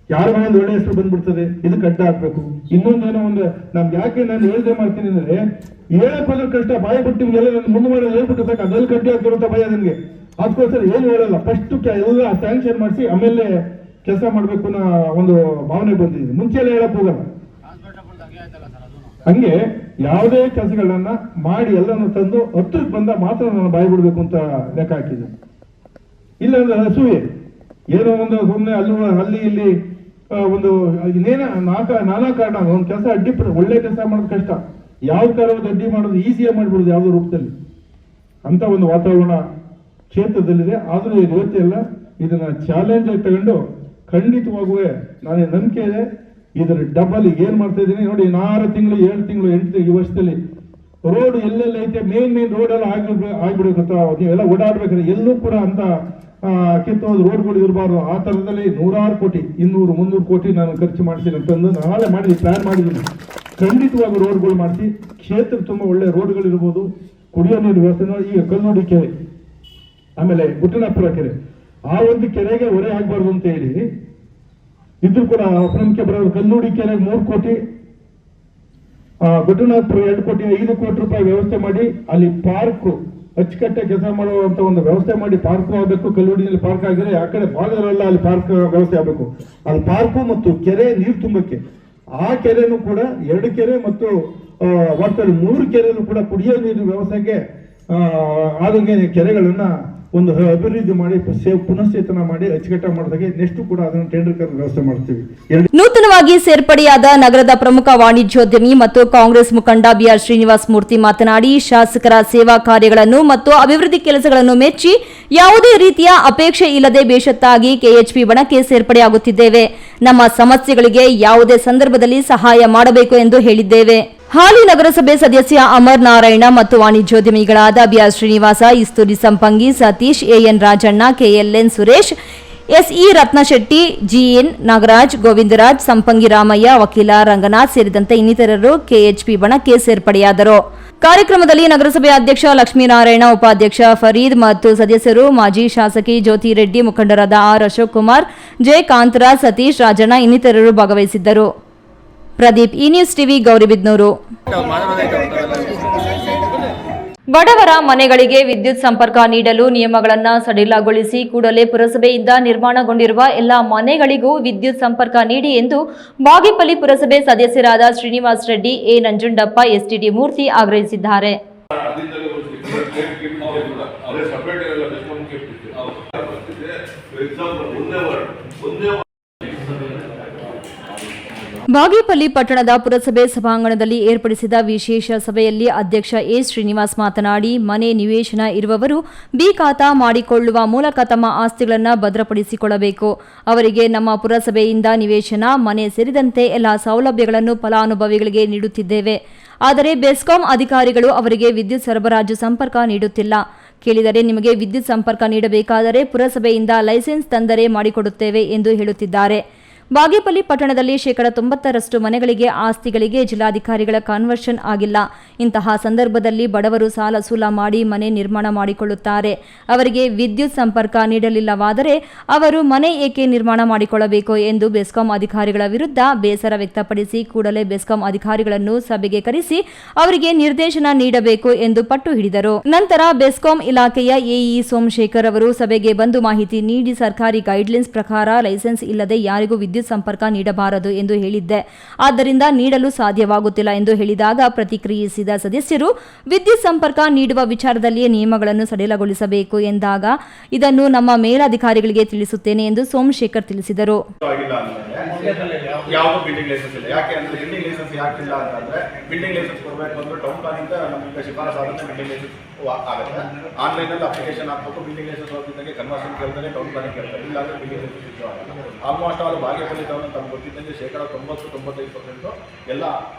M: ಯಾರ ಒಂದು ಒಳ್ಳೆ ಹೆಸರು ಬಂದ್ಬಿಡ್ತದೆ, ಇದಕ್ಕೆ ಅಡ್ಡ ಹಾಕ್ಬೇಕು. ಇನ್ನೊಂದೇನೋ ಒಂದು ನಮ್ಗೆ ಯಾಕೆ ನಾನು ಯೋಜನೆ ಮಾಡ್ತೀನಿ ಅಂದ್ರೆ, ಹೇಳಕ್ಕೋದ್ರೆ ಕಷ್ಟ, ಬಾಯಿ ಬಿಟ್ಟು ಎಲ್ಲ ನನ್ನ ಮುಂದೆ ಮಾಡಿ ಹೇಳ್ಬಿಟ್ಟು ಸಾಕು, ಅದೆಲ್ಲ ಕಡ್ಡಿ ಆಗ್ತಿರುತ್ತ ಭಯ ನನಗೆ. ಅದಕ್ಕೋಸ್ಕರ ಏನು ಹೇಳಲ್ಲ, ಫಸ್ಟ್ ಎಲ್ಲ ಸ್ಯಾಂಕ್ಷನ್ ಮಾಡಿಸಿ ಆಮೇಲೆ ಕೆಲಸ ಮಾಡ್ಬೇಕು ಅನ್ನೋ ಒಂದು ಭಾವನೆ ಬಂದಿದೆ. ಮುಂಚೆ ಎಲ್ಲ ಹೇಳಕ್ ಹೋಗಲ್ಲ. ಹಂಗೆ ಯಾವುದೇ ಕೆಲಸಗಳನ್ನ ಮಾಡಿ ಎಲ್ಲನೂ ತಂದು ಹತ್ರಕ್ಕೆ ಬಂದ ಮಾತ್ರ ನಾನು ಬಾಯಿ ಬಿಡ್ಬೇಕು ಅಂತ ಲೆಕ್ಕ ಹಾಕಿದೆ. ಇಲ್ಲ ಅಂದ್ರೆ ಹಸುವೆ ಏನೋ ಒಂದು ಸುಮ್ಮನೆ ಅಲ್ಲಿ ಇಲ್ಲಿ ಒಂದು ಇನ್ನೇನ ನಾನಾ ಕಾರಣ ಒಂದು ಕೆಲಸ ಅಡ್ಡಿ ಒಳ್ಳೆ ಕೆಲಸ ಮಾಡೋದು ಕಷ್ಟ, ಯಾವ ತರ ಒಂದು ಅಡ್ಡಿ ಮಾಡೋದು ಈಸಿಯಾಗಿ ಮಾಡ್ಬಿಡುದು ಯಾವುದೋ ರೂಪದಲ್ಲಿ. ಅಂತ ಒಂದು ವಾತಾವರಣ ಕ್ಷೇತ್ರದಲ್ಲಿದೆ. ಆದರೂ ಇವತ್ತೇ ಇಲ್ಲ, ಇದನ್ನ ಚಾಲೆಂಜ್ ಆಗಿ ತಗೊಂಡು ಖಂಡಿತವಾಗೂ ನನಗೆ ನಂಬಿಕೆ ಇದೆ. ಇದರ ಡಬಲ್ ಏನ್ ಮಾಡ್ತಾ ಇದ್ದೀನಿ ನೋಡಿ. 6 ತಿಂಗಳು 7 ತಿಂಗಳು 8 ಈ ವರ್ಷದಲ್ಲಿ ರೋಡ್ ಎಲ್ಲೆಲ್ಲ ಐತೆ, ಮೇನ್ ರೋಡ್ ಎಲ್ಲ ಆಗ್ಬಿಡುತ್ತ. ನೀವೆಲ್ಲ ಓಡಾಡ್ಬೇಕಾದ್ರೆ ಎಲ್ಲೂ ಕೂಡ ಅಂತ ಕಿತ್ತೋದು ರೋಡ್ಗಳು ಇರಬಾರ್ದು. ಆ ತರದಲ್ಲಿ 100 ಕೋಟಿ 200 300 ಕೋಟಿ ನಾನು ಖರ್ಚು ಮಾಡ್ತೀನಿ ಅಂತಂದು ನಾಳೆ ಮಾಡಿ ಪ್ಲಾನ್ ಮಾಡಿದ್ದೀನಿ. ಖಂಡಿತವಾಗಿ ರೋಡ್ಗಳು ಮಾಡಿಸಿ ಕ್ಷೇತ್ರ ತುಂಬಾ ಒಳ್ಳೆ ರೋಡ್ಗಳು ಇರ್ಬೋದು. ಕುಡಿಯೋ ನೀರು ವ್ಯವಸ್ಥೆ ನೋಡಿ. ಈಗ ಕಲ್ಲೋಡಿ ಕೆರೆ, ಆಮೇಲೆ ಗುಟ್ಟನಾಪುರ ಕೆರೆ, ಆ ಒಂದು ಕೆರೆಗೆ ಹೊರೆ ಆಗ್ಬಾರ್ದು ಅಂತ ಹೇಳಿ ಇದ್ರು ಕೂಡ ಅಪನಂಬಿಕೆ ಬರೋದು. ಕಲ್ಲೋಡಿ ಕೆರೆಗೆ 3 ಕೋಟಿ, ಗುಟ್ಟನಾಪುರ 2 ಕೋಟಿ, 5 ಕೋಟಿ ರೂಪಾಯಿ ವ್ಯವಸ್ಥೆ ಮಾಡಿ ಅಲ್ಲಿ ಪಾರ್ಕ್ ಅಚ್ಚುಕಟ್ಟೆ ಕೆಲಸ ಮಾಡುವಂತ ಒಂದು ವ್ಯವಸ್ಥೆ ಮಾಡಿ ಪಾರ್ಕ್ ಆಗಬೇಕು. ಕಲ್ಲುಡಿನಲ್ಲಿ ಪಾರ್ಕ್ ಆಗಿದ್ರೆ ಆ ಕಡೆ ಭಾಗದಲ್ಲೆಲ್ಲ ಅಲ್ಲಿ ಪಾರ್ಕ್ ವ್ಯವಸ್ಥೆ ಆಗಬೇಕು. ಅಲ್ಲಿ ಪಾರ್ಕು ಮತ್ತು ಕೆರೆ ನೀರು ತುಂಬಕ್ಕೆ, ಆ ಕೆರೆನೂ ಕೂಡ 2 ಕೆರೆ ಮತ್ತು ಒಟ್ಟಲ್ಲಿ 3 ಕೆರೆನೂ ಕೂಡ ಕುಡಿಯೋ ನೀರಿನ ವ್ಯವಸ್ಥೆಗೆ ಆದಂಗೆ ಕೆರೆಗಳನ್ನ ಒಂದು ಅಭಿವೃದ್ಧಿ ಮಾಡಿ ಪುನಶ್ಚೇತನ ಮಾಡಿ ಅಚ್ಚುಕಟ್ಟಾಗಿ ಮಾಡಿದಾಗೆ ನೆಕ್ಸ್ಟ್ ಕೂಡ ಅದನ್ನು ಟೆಂಡರ್ ವ್ಯವಸ್ಥೆ ಮಾಡ್ತೀವಿ.
A: ನೂತನವಾಗಿ ಸೇರ್ಪಡೆಯಾದ ನಗರದ ಪ್ರಮುಖ ವಾಣಿಜ್ಯೋದ್ಯಮಿ ಮತ್ತು ಕಾಂಗ್ರೆಸ್ ಮುಖಂಡ ಬಿಆರ್ ಶ್ರೀನಿವಾಸ್ ಮೂರ್ತಿ ಮಾತನಾಡಿ, ಶಾಸಕರ ಸೇವಾ ಕಾರ್ಯಗಳನ್ನು ಮತ್ತು ಅಭಿವೃದ್ಧಿ ಕೆಲಸಗಳನ್ನು ಮೆಚ್ಚಿ ಯಾವುದೇ ರೀತಿಯ ಅಪೇಕ್ಷೆ ಇಲ್ಲದೆ ಬೇಷತ್ತಾಗಿ ಕೆಎಚ್ಪಿ ಬಣಕ್ಕೆ ಸೇರ್ಪಡೆಯಾಗುತ್ತಿದ್ದೇವೆ. ನಮ್ಮ ಸಮಸ್ಯೆಗಳಿಗೆ ಯಾವುದೇ ಸಂದರ್ಭದಲ್ಲಿ ಸಹಾಯ ಮಾಡಬೇಕು ಎಂದು ಹೇಳಿದ್ದೇವೆ. ಹಾಲಿ ನಗರಸಭೆ ಸದಸ್ಯ ಅಮರ್ ನಾರಾಯಣ ಮತ್ತು ವಾಣಿಜ್ಯೋದ್ಯಮಿಗಳಾದ BR Srinivasa, Isturi Sampangi, Satish, AN Rajanna, KLN Suresh, SE Ratnashetty, GN Nagaraj, Govindaraj, Sampangi Ramaiah, ವಕೀಲ ರಂಗನಾಥ್ ಸೇರಿದಂತೆ ಇನ್ನಿತರರು ಕೆಎಚ್ಪಿ ಬಣಕ್ಕೆ ಸೇರ್ಪಡೆಯಾದರು. ಕಾರ್ಯಕ್ರಮದಲ್ಲಿ ನಗರಸಭೆ ಅಧ್ಯಕ್ಷ ಲಕ್ಷ್ಮೀನಾರಾಯಣ, ಉಪಾಧ್ಯಕ್ಷ ಫರೀದ್ ಮತ್ತು ಸದಸ್ಯರು, ಮಾಜಿ ಶಾಸಕಿ ಜ್ಯೋತಿ ರೆಡ್ಡಿ, ಮುಖಂಡರಾದ ಆರ್ ಅಶೋಕ್ ಕುಮಾರ್, ಜೆ ಕಾಂತರಾಜ್, ಸತೀಶ್, ರಾಜಣ್ಣ ಇನ್ನಿತರರು ಭಾಗವಹಿಸಿದ್ದರು. ಪ್ರದೀಪ್, ಈ ನ್ಯೂಸ್ ಟಿವಿ, ಗೌರಿಬಿದನೂರು. ಬಡವರ ಮನೆಗಳಿಗೆ ವಿದ್ಯುತ್ ಸಂಪರ್ಕ ನೀಡಲು ನಿಯಮಗಳನ್ನು ಸಡಿಲಗೊಳಿಸಿ ಕೂಡಲೇ ಪುರಸಭೆಯಿಂದ ನಿರ್ಮಾಣಗೊಂಡಿರುವ ಎಲ್ಲ ಮನೆಗಳಿಗೂ ವಿದ್ಯುತ್ ಸಂಪರ್ಕ ನೀಡಿ ಎಂದು ಬಾಗೇಪಲ್ಲಿ ಪುರಸಭೆ ಸದಸ್ಯರಾದ ಶ್ರೀನಿವಾಸ್ ರೆಡ್ಡಿ, ಎ ನಂಜುಂಡಪ್ಪ, ಎಸ್ಟಿಡಿ ಮೂರ್ತಿ ಆಗ್ರಹಿಸಿದ್ದಾರೆ. ಬಾಗೇಪಲ್ಲಿ ಪಟ್ಟಣದ ಪುರಸಭೆ ಸಭಾಂಗಣದಲ್ಲಿ ಏರ್ಪಡಿಸಿದ ವಿಶೇಷ ಸಭೆಯಲ್ಲಿ ಅಧ್ಯಕ್ಷ ಎ ಶ್ರೀನಿವಾಸ್ ಮಾತನಾಡಿ, ಮನೆ ನಿವೇಶನ ಇರುವವರು ಬಿ ಖಾತಾ ಮಾಡಿಕೊಳ್ಳುವ ಮೂಲಕ ತಮ್ಮ ಆಸ್ತಿಗಳನ್ನು ಭದ್ರಪಡಿಸಿಕೊಳ್ಳಬೇಕು. ಅವರಿಗೆ ನಮ್ಮ ಪುರಸಭೆಯಿಂದ ನಿವೇಶನ, ಮನೆ ಸೇರಿದಂತೆ ಎಲ್ಲ ಸೌಲಭ್ಯಗಳನ್ನು ಫಲಾನುಭವಿಗಳಿಗೆ ನೀಡುತ್ತಿದ್ದೇವೆ. ಆದರೆ ಬೆಸ್ಕಾಂ ಅಧಿಕಾರಿಗಳು ಅವರಿಗೆ ವಿದ್ಯುತ್ ಸರಬರಾಜು ಸಂಪರ್ಕ ನೀಡುತ್ತಿಲ್ಲ. ಕೇಳಿದರೆ ನಿಮಗೆ ವಿದ್ಯುತ್ ಸಂಪರ್ಕ ನೀಡಬೇಕಾದರೆ ಪುರಸಭೆಯಿಂದ ಲೈಸೆನ್ಸ್ ತಂದರೆ ಮಾಡಿಕೊಡುತ್ತೇವೆ ಎಂದು ಹೇಳುತ್ತಿದ್ದಾರೆ. ಬಾಗೇಪಲ್ಲಿ ಪಟ್ಟಣದಲ್ಲಿ 90% ಮನೆಗಳಿಗೆ, ಆಸ್ತಿಗಳಿಗೆ ಜಿಲ್ಲಾಧಿಕಾರಿಗಳ ಕನ್ವರ್ಷನ್ ಆಗಿಲ್ಲ. ಇಂತಹ ಸಂದರ್ಭದಲ್ಲಿ ಬಡವರು ಸಾಲ ಸೂಲ ಮಾಡಿ ಮನೆ ನಿರ್ಮಾಣ ಮಾಡಿಕೊಳ್ಳುತ್ತಾರೆ. ಅವರಿಗೆ ವಿದ್ಯುತ್ ಸಂಪರ್ಕ ನೀಡಲಿಲ್ಲವಾದರೆ ಅವರು ಮನೆ ಏಕೆ ನಿರ್ಮಾಣ ಮಾಡಿಕೊಳ್ಳಬೇಕು ಎಂದು ಬೆಸ್ಕಾಂ ಅಧಿಕಾರಿಗಳ ವಿರುದ್ಧ ಬೇಸರ ವ್ಯಕ್ತಪಡಿಸಿ ಕೂಡಲೇ ಬೆಸ್ಕಾಂ ಅಧಿಕಾರಿಗಳನ್ನು ಸಭೆಗೆ ಕರೆಸಿ ಅವರಿಗೆ ನಿರ್ದೇಶನ ನೀಡಬೇಕು ಎಂದು ಪಟ್ಟು ಹಿಡಿದರು. ನಂತರ ಬೆಸ್ಕಾಂ ಇಲಾಖೆಯ ಎಇ ಸೋಮಶೇಖರ್ ಅವರು ಸಭೆಗೆ ಬಂದು ಮಾಹಿತಿ ನೀಡಿ ಸರ್ಕಾರಿ ಗೈಡ್ಲೈನ್ಸ್ ಪ್ರಕಾರ ಲೈಸೆನ್ಸ್ ಇಲ್ಲದೆ ಯಾರಿಗೂ ವಿದ್ಯುತ್ ಸಂಪರ್ಕ ನೀಡಬಾರದು ಎಂದು ಹೇಳಿದ್ದೆ. ಆದ್ದರಿಂದ ನೀಡಲು ಸಾಧ್ಯವಾಗುತ್ತಿಲ್ಲ ಎಂದು ಹೇಳಿದಾಗ ಪ್ರತಿಕ್ರಿಯಿಸಿದ ಸದಸ್ಯರು, ವಿದ್ಯುತ್ ಸಂಪರ್ಕ ನೀಡುವ ವಿಚಾರದಲ್ಲಿಯೇ ನಿಯಮಗಳನ್ನು ಸಡಿಲಗೊಳಿಸಬೇಕು ಎಂದಾಗ ಇದನ್ನು ನಮ್ಮ ಮೇಲಧಿಕಾರಿಗಳಿಗೆ ತಿಳಿಸುತ್ತೇನೆ ಎಂದು ಸೋಮಶೇಖರ್ ತಿಳಿಸಿದರು.
L: ಆನ್ಲೈನಲ್ಲಿ ಅಪ್ಲಿಕೇಶನ್ ಹಾಕಬೇಕು, ಬಿಲ್ಡಿಂಗ್ ಲೈಸೆನ್ಸ್ ಹೋಗ್ತಿದ್ದಂಗೆ ಕನ್ವರ್ಷನ್ ಕೇಳ್ತಾರೆ, ಟೌನ್ ಪ್ಲಾನಿಂಗ್ ಕೇಳ್ತಾರೆ, ಇಲ್ಲಾಂದ್ರೆ ಬಿಲ್ಡಿಂಗ್ ಲೈಸೆನ್ಸ್ ಆಗಲ್ಲ. ಆಲ್ಮೋಸ್ಟ್ ಆಲ್ ಬಾಗೇಪಲ್ಲಿ ಟೌನ್ ತಮ್ಗೆ ಗೊತ್ತಿದ್ದಂಗೆ 90-95% ಎಲ್ಲ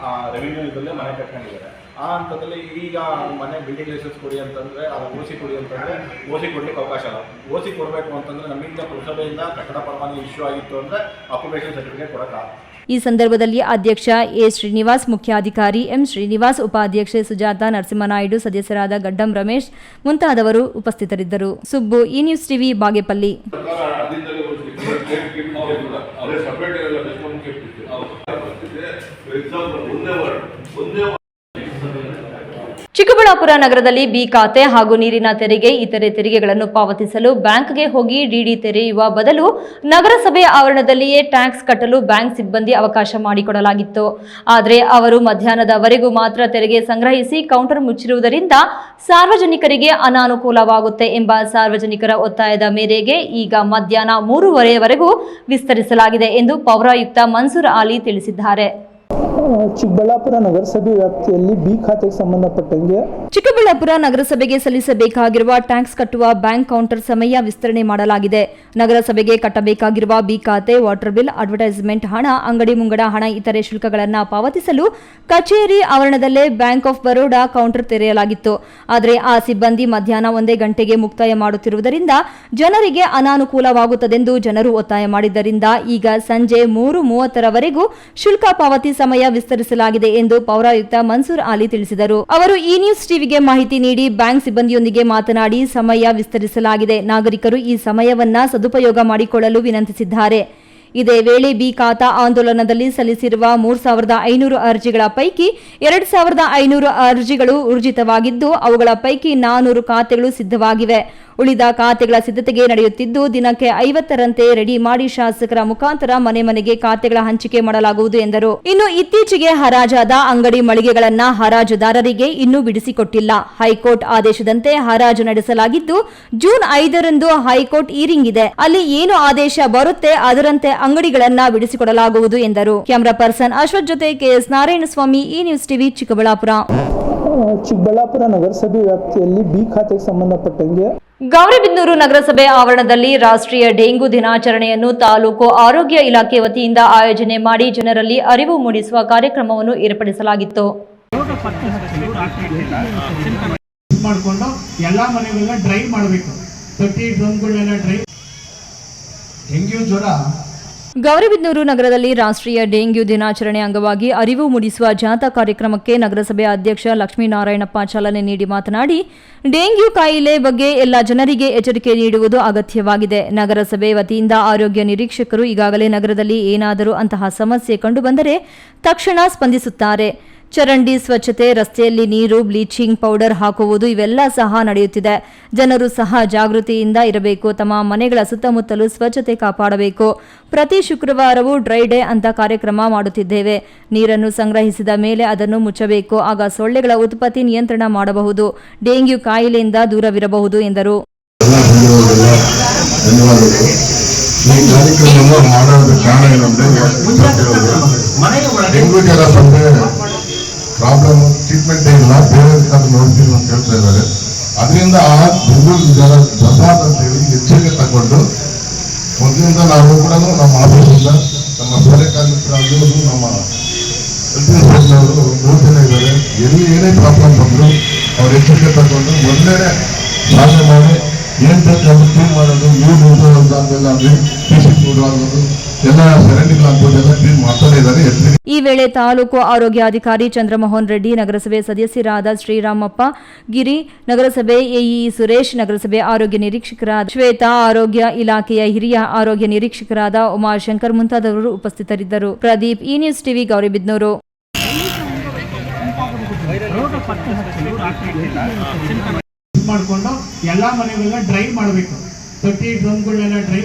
L: ರೆವಿನ್ಯೂ ಇದರಲ್ಲೇ ಮನೆ ಕಟ್ಕೊಂಡಿದ್ದಾರೆ. ಆ ಹಂತದಲ್ಲಿ ಈಗ ಮನೆ ಬಿಲ್ಡಿಂಗ್ ಲೈಸೆನ್ಸ್ ಕೊಡಿ ಅಂತಂದರೆ, ಅದು ಓಸಿ ಕೊಡಿ ಅಂತಂದರೆ ಓಸಿ ಕೊಡ್ಲಿಕ್ಕೆ ಅವಕಾಶ ಇಲ್ಲ. ಓಸಿ ಕೊಡಬೇಕು ಅಂತಂದರೆ ನಮ್ಮಿಂದ ಪುರಸಭೆಯಿಂದ ಕಟ್ಟಡ ಪರವಾನಗಿ ಇಶ್ಯೂ ಆಗಿತ್ತು ಅಂದರೆ ಅಕ್ಯುಪೇಷನ್ ಸರ್ಟಿಫಿಕೇಟ್ ಕೊಡೋಕ್ಕಾಗಲ್ಲ.
A: ಈ ಸಂದರ್ಭದಲ್ಲಿ ಅಧ್ಯಕ್ಷ ಎ ಶ್ರೀನಿವಾಸ್, ಮುಖ್ಯಾಧಿಕಾರಿ ಎಂ ಶ್ರೀನಿವಾಸ್, ಉಪಾಧ್ಯಕ್ಷೆ ಸುಜಾತ, ನರಸಿಂಹನಾಯ್ಡು, ಸದಸ್ಯರಾದ ಗಡ್ಡಂ ರಮೇಶ್ ಮುಂತಾದವರು ಉಪಸ್ಥಿತರಿದ್ದರು. ಸುಬ್ಬು, ಈ ನ್ಯೂಸ್ ಟಿವಿ, ಬಾಗೇಪಲ್ಲಿ. ಚಿಕ್ಕಬಳ್ಳಾಪುರ ನಗರದಲ್ಲಿ ಬಿ ಖಾತೆ ಹಾಗೂ ನೀರಿನ ತೆರಿಗೆ, ಇತರೆ ತೆರಿಗೆಗಳನ್ನು ಪಾವತಿಸಲು ಬ್ಯಾಂಕ್ಗೆ ಹೋಗಿ ಡಿಡಿ ತೆರೆಯುವ ಬದಲು ನಗರಸಭೆ ಆವರಣದಲ್ಲಿಯೇ ಟ್ಯಾಕ್ಸ್ ಕಟ್ಟಲು ಬ್ಯಾಂಕ್ ಸಿಬ್ಬಂದಿ ಅವಕಾಶ ಮಾಡಿಕೊಡಲಾಗಿತ್ತು. ಆದರೆ ಅವರು ಮಧ್ಯಾಹ್ನದವರೆಗೂ ಮಾತ್ರ ತೆರಿಗೆ ಸಂಗ್ರಹಿಸಿ ಕೌಂಟರ್ ಮುಚ್ಚಿರುವುದರಿಂದ ಸಾರ್ವಜನಿಕರಿಗೆ ಅನಾನುಕೂಲವಾಗುತ್ತೆ ಎಂಬ ಸಾರ್ವಜನಿಕರ ಒತ್ತಾಯದ ಮೇರೆಗೆ ಈಗ ಮಧ್ಯಾಹ್ನ 3:30ವರೆಗೂ ವಿಸ್ತರಿಸಲಾಗಿದೆ ಎಂದು ಪೌರಾಯುಕ್ತ ಮನ್ಸೂರ್ ಆಲಿ ತಿಳಿಸಿದ್ದಾರೆ.
N: ಚಿಕ್ಕಬಳ್ಳಾಪುರ ನಗರಸಭೆ ವ್ಯಾಪ್ತಿಯಲ್ಲಿ ಬಿ ಖಾತೆಗೆ ಸಂಬಂಧಪಟ್ಟಂಗೆ
A: ಚಿಕ್ಕಬಳ್ಳಾಪುರ ನಗರಸಭೆಗೆ ಸಲ್ಲಿಸಬೇಕಾಗಿರುವ ಟ್ಯಾಕ್ಸ್ ಕಟ್ಟುವ ಬ್ಯಾಂಕ್ ಕೌಂಟರ್ ಸಮಯ ವಿಸ್ತರಣೆ ಮಾಡಲಾಗಿದೆ. ನಗರಸಭೆಗೆ ಕಟ್ಟಬೇಕಾಗಿರುವ ಬಿ ಖಾತೆ, ವಾಟರ್ ಬಿಲ್, ಅಡ್ವರ್ಟೈಸ್ಮೆಂಟ್ ಹಣ, ಅಂಗಡಿ ಮುಂಗಡ ಹಣ, ಇತರೆ ಶುಲ್ಕಗಳನ್ನು ಪಾವತಿಸಲು ಕಚೇರಿ ಆವರಣದಲ್ಲೇ ಬ್ಯಾಂಕ್ ಆಫ್ ಬರೋಡಾ ಕೌಂಟರ್ ತೆರೆಯಲಾಗಿತ್ತು. ಆದರೆ ಆ ಸಿಬ್ಬಂದಿ ಮಧ್ಯಾಹ್ನ 1 ಗಂಟೆಗೆ ಮುಕ್ತಾಯ ಮಾಡುತ್ತಿರುವುದರಿಂದ ಜನರಿಗೆ ಅನಾನುಕೂಲವಾಗುತ್ತದೆಂದು ಜನರು ಒತ್ತಾಯ ಮಾಡಿದ್ದರಿಂದ ಈಗ ಸಂಜೆ 3:30ರವರೆಗೂ ಶುಲ್ಕ ಪಾವತಿ ಸಮಯ ವಿಸ್ತರಿಸಲಾಗಿದೆ ಎಂದು ಪೌರಾಯುಕ್ತ ಮನ್ಸೂರ್ ಆಲಿ ತಿಳಿಸಿದರು. ಅವರು ಈ ನ್ಯೂಸ್ ಟಿವಿಗೆ ಮಾಹಿತಿ ನೀಡಿ ಬ್ಯಾಂಕ್ ಸಿಬ್ಬಂದಿಯೊಂದಿಗೆ ಮಾತನಾಡಿ ಸಮಯ ವಿಸ್ತರಿಸಲಾಗಿದೆ, ನಾಗರಿಕರು ಈ ಸಮಯವನ್ನ ಸದುಪಯೋಗ ಮಾಡಿಕೊಳ್ಳಲು ವಿನಂತಿಸಿದ್ದಾರೆ. ಇದೇ ವೇಳೆ ಬಿ ಖಾತಾ ಆಂದೋಲನದಲ್ಲಿ ಸಲ್ಲಿಸಿರುವ 3500 ಅರ್ಜಿಗಳ ಪೈಕಿ 2500 ಅರ್ಜಿಗಳು ಊರ್ಜಿತವಾಗಿದ್ದು ಅವುಗಳ ಪೈಕಿ 400 ಖಾತೆಗಳು ಸಿದ್ಧವಾಗಿವೆ. ಉಳಿದ ಖಾತೆಗಳ ಸಿದ್ಧತೆಗೆ ನಡೆಯುತ್ತಿದ್ದು ದಿನಕ್ಕೆ 50ರಂತೆ ರೆಡಿ ಮಾಡಿ ಶಾಸಕರ ಮುಖಾಂತರ ಮನೆ ಮನೆಗೆ ಖಾತೆಗಳ ಹಂಚಿಕೆ ಮಾಡಲಾಗುವುದು ಎಂದರು. ಇನ್ನು ಇತ್ತೀಚೆಗೆ ಹರಾಜಾದ ಅಂಗಡಿ ಮಳಿಗೆಗಳನ್ನ ಹರಾಜುದಾರರಿಗೆ ಇನ್ನೂ ಬಿಡಿಸಿಕೊಟ್ಟಿಲ್ಲ. ಹೈಕೋರ್ಟ್ ಆದೇಶದಂತೆ ಹರಾಜು ನಡೆಸಲಾಗಿದ್ದು ಜೂನ್ 5ರಂದು ಹೈಕೋರ್ಟ್ ಈರಿಂಗ್ ಇದೆ. ಅಲ್ಲಿ ಏನು ಆದೇಶ ಬರುತ್ತೆ ಅದರಂತೆ ಅಂಗಡಿಗಳನ್ನ ಬಿಡಿಸಿಕೊಡಲಾಗುವುದು ಎಂದರು. ಕ್ಯಾಮರಾ ಪರ್ಸನ್ ಅಶ್ವಥ್ ಜೊತೆ ಕೆಎಸ್ ನಾರಾಯಣಸ್ವಾಮಿ, ಈ ನ್ಯೂಸ್ ಟಿವಿ, ಚಿಕ್ಕಬಳ್ಳಾಪುರ.
N: ಚಿಕ್ಕಬಳ್ಳಾಪುರ ನಗರಸಭೆ ವ್ಯಾಪ್ತಿಯಲ್ಲಿ ಬಿ ಖಾತೆಗೆ ಸಂಬಂಧಪಟ್ಟಂಗೆ
A: ಗೌರಿಬಿದನೂರು ನಗರಸಭೆ ಆವರಣದಲ್ಲಿ ರಾಷ್ಟ್ರೀಯ ಡೆಂಗು ದಿನಾಚರಣೆಯನ್ನು ತಾಲೂಕು ಆರೋಗ್ಯ ಇಲಾಖೆ ವತಿಯಿಂದ ಆಯೋಜನೆ ಮಾಡಿ ಜನರಲ್ಲಿ ಅರಿವು ಮೂಡಿಸುವ ಕಾರ್ಯಕ್ರಮವನ್ನು ಏರ್ಪಡಿಸಲಾಗಿತ್ತು.
M: ಮಾಡಿಕೊಂಡು ಎಲ್ಲಾ ಮನೆಗಳನ್ನ ಡ್ರೈ ಮಾಡಬೇಕು. ತೊಟ್ಟಿ ಡ್ರಮ್ಗಳನ್ನೆಲ್ಲ ಡ್ರೈ. ಡೆಂಗ್ಯೂ ಜ್ವರ
A: ಗೌರಿಬಿದನೂರು ನಗರದಲ್ಲಿ ರಾಷ್ಟ್ರೀಯ ಡೆಂಗ್ಯೂ ದಿನಾಚರಣೆ ಅಂಗವಾಗಿ ಅರಿವು ಮೂಡಿಸುವ ಜಾಥಾ ಕಾರ್ಯಕ್ರಮಕ್ಕೆ ನಗರಸಭೆ ಅಧ್ಯಕ್ಷ ಲಕ್ಷ್ಮೀನಾರಾಯಣಪ್ಪ ಚಾಲನೆ ನೀಡಿ ಮಾತನಾಡಿ, ಡೆಂಗ್ಯೂ ಕಾಯಿಲೆ ಬಗ್ಗೆ ಎಲ್ಲ ಜನರಿಗೆ ಎಚ್ಚರಿಕೆ ನೀಡುವುದು ಅಗತ್ಯವಾಗಿದೆ. ನಗರಸಭೆ ವತಿಯಿಂದ ಆರೋಗ್ಯ ನಿರೀಕ್ಷಕರು ಈಗಾಗಲೇ ನಗರದಲ್ಲಿ ಏನಾದರೂ ಅಂತಹ ಸಮಸ್ಯೆ ಕಂಡುಬಂದರೆ ತಕ್ಷಣ ಸ್ಪಂದಿಸುತ್ತಾರೆ. ಚರಂಡಿ ಸ್ವಚ್ಛತೆ, ರಸ್ತೆಯಲ್ಲಿ ನೀರು, ಬ್ಲೀಚಿಂಗ್ ಪೌಡರ್ ಹಾಕುವುದು ಇವೆಲ್ಲ ಸಹ ನಡೆಯುತ್ತಿದೆ. ಜನರು ಸಹ ಜಾಗೃತಿಯಿಂದ ಇರಬೇಕು. ತಮ್ಮ ಮನೆಗಳ ಸುತ್ತಮುತ್ತಲು ಸ್ವಚ್ಛತೆ ಕಾಪಾಡಬೇಕು. ಪ್ರತಿ ಶುಕ್ರವಾರವೂ ಡ್ರೈ ಡೇ ಅಂತ ಕಾರ್ಯಕ್ರಮ ಮಾಡುತ್ತಿದ್ದೇವೆ. ನೀರನ್ನು ಸಂಗ್ರಹಿಸಿದ ಮೇಲೆ ಅದನ್ನು ಮುಚ್ಚಬೇಕು. ಆಗ ಸೊಳ್ಳೆಗಳ ಉತ್ಪತ್ತಿ ನಿಯಂತ್ರಣ ಮಾಡಬಹುದು. ಡೆಂಗ್ಯೂ ಕಾಯಿಲೆಯಿಂದ ದೂರವಿರಬಹುದು ಎಂದರು.
O: ಈ ಕಾರ್ಯಕ್ರಮ ಮಾಡೋದಕ್ಕೆ ಕಾರಣ ಏನಂದ್ರೆ ಡೆಂಗ್ಯೂ ಜ್ವರ ಬಂದ್ರೆ ಪ್ರಾಬ್ಲಮ್ ಟ್ರೀಟ್ಮೆಂಟ್ ಇಲ್ಲ, ಬೇರೆ ಅದು ನೋಡ್ತೀವಿ ಅಂತ ಹೇಳ್ತಾ ಇದ್ದಾರೆ. ಅದರಿಂದ ಆ ಡೆಂಗ್ಯೂ ಜ್ವರ ಬರಬಾರ್ದು ಅಂತೇಳಿ ಎಚ್ಚರಿಕೆ ತಗೊಂಡು ಮೊದಲಿಂದ ನಾವು ಕೂಡ ನಮ್ಮ ಆಫೀಸಿಂದ ನಮ್ಮ ಬೇರೆ ಕಾರ್ಮಿಕರಾಗಿರೋದು ನಮ್ಮ ಹೆಲ್ತ್ ಇನ್ಸ್ಪೆಕ್ಟರ್ನವರು ನೋಡ್ತಾನೆ ಇದ್ದಾರೆ. ಎಲ್ಲಿ ಏನೇ ಪ್ರಾಬ್ಲಮ್ ಬಂದರೂ ಅವ್ರು ಎಚ್ಚರಿಕೆ ತಗೊಂಡು ಮೊದಲೇ ಸಾಧನೆ ಮಾಡಿ ಏನ್ ಬೇಕಾದ್ರೂ ಕ್ಲೀನ್ ಮಾಡೋದು, ನೀರು ನಿಂತಾದ್ಮೇಲೆ ಅಂದ್ರೆ ಆಗೋದು ಎಲ್ಲ ಸರೌಂಡಿಂಗ್ ಎಲ್ಲ ಕ್ಲೀನ್ ಮಾಡ್ತಾನೆ ಇದ್ದಾರೆ.
A: ಈ ವೇಳೆ ತಾಲೂಕು ಆರೋಗ್ಯಾಧಿಕಾರಿ ಚಂದ್ರಮೋಹನ್ ರೆಡ್ಡಿ, ನಗರಸಭೆ ಸದಸ್ಯರಾದ ಶ್ರೀರಾಮಪ್ಪ ಗಿರಿ, ನಗರಸಭೆ ಎಇಇ ಸುರೇಶ್, ನಗರಸಭೆ ಆರೋಗ್ಯ ನಿರೀಕ್ಷಕರಾದ ಶ್ವೇತಾ, ಆರೋಗ್ಯ ಇಲಾಖೆಯ ಹಿರಿಯ ಆರೋಗ್ಯ ನಿರೀಕ್ಷಕರಾದ ಉಮಾಶಂಕರ್ ಮುಂತಾದವರು ಉಪಸ್ಥಿತರಿದ್ದರು. ಪ್ರದೀಪ್, ಈ ನ್ಯೂಸ್ ಟಿವಿ, ಗೌರಿಬಿದನೂರು.
P: ಮಾಡಿಕೊಂಡು ಎಲ್ಲಾ ಮನೆಗಳನ್ನ ಡ್ರೈ ಮಾಡಬೇಕು. 30 ಡ್ರಮ್ಗಳನ್ನ ಡ್ರೈ.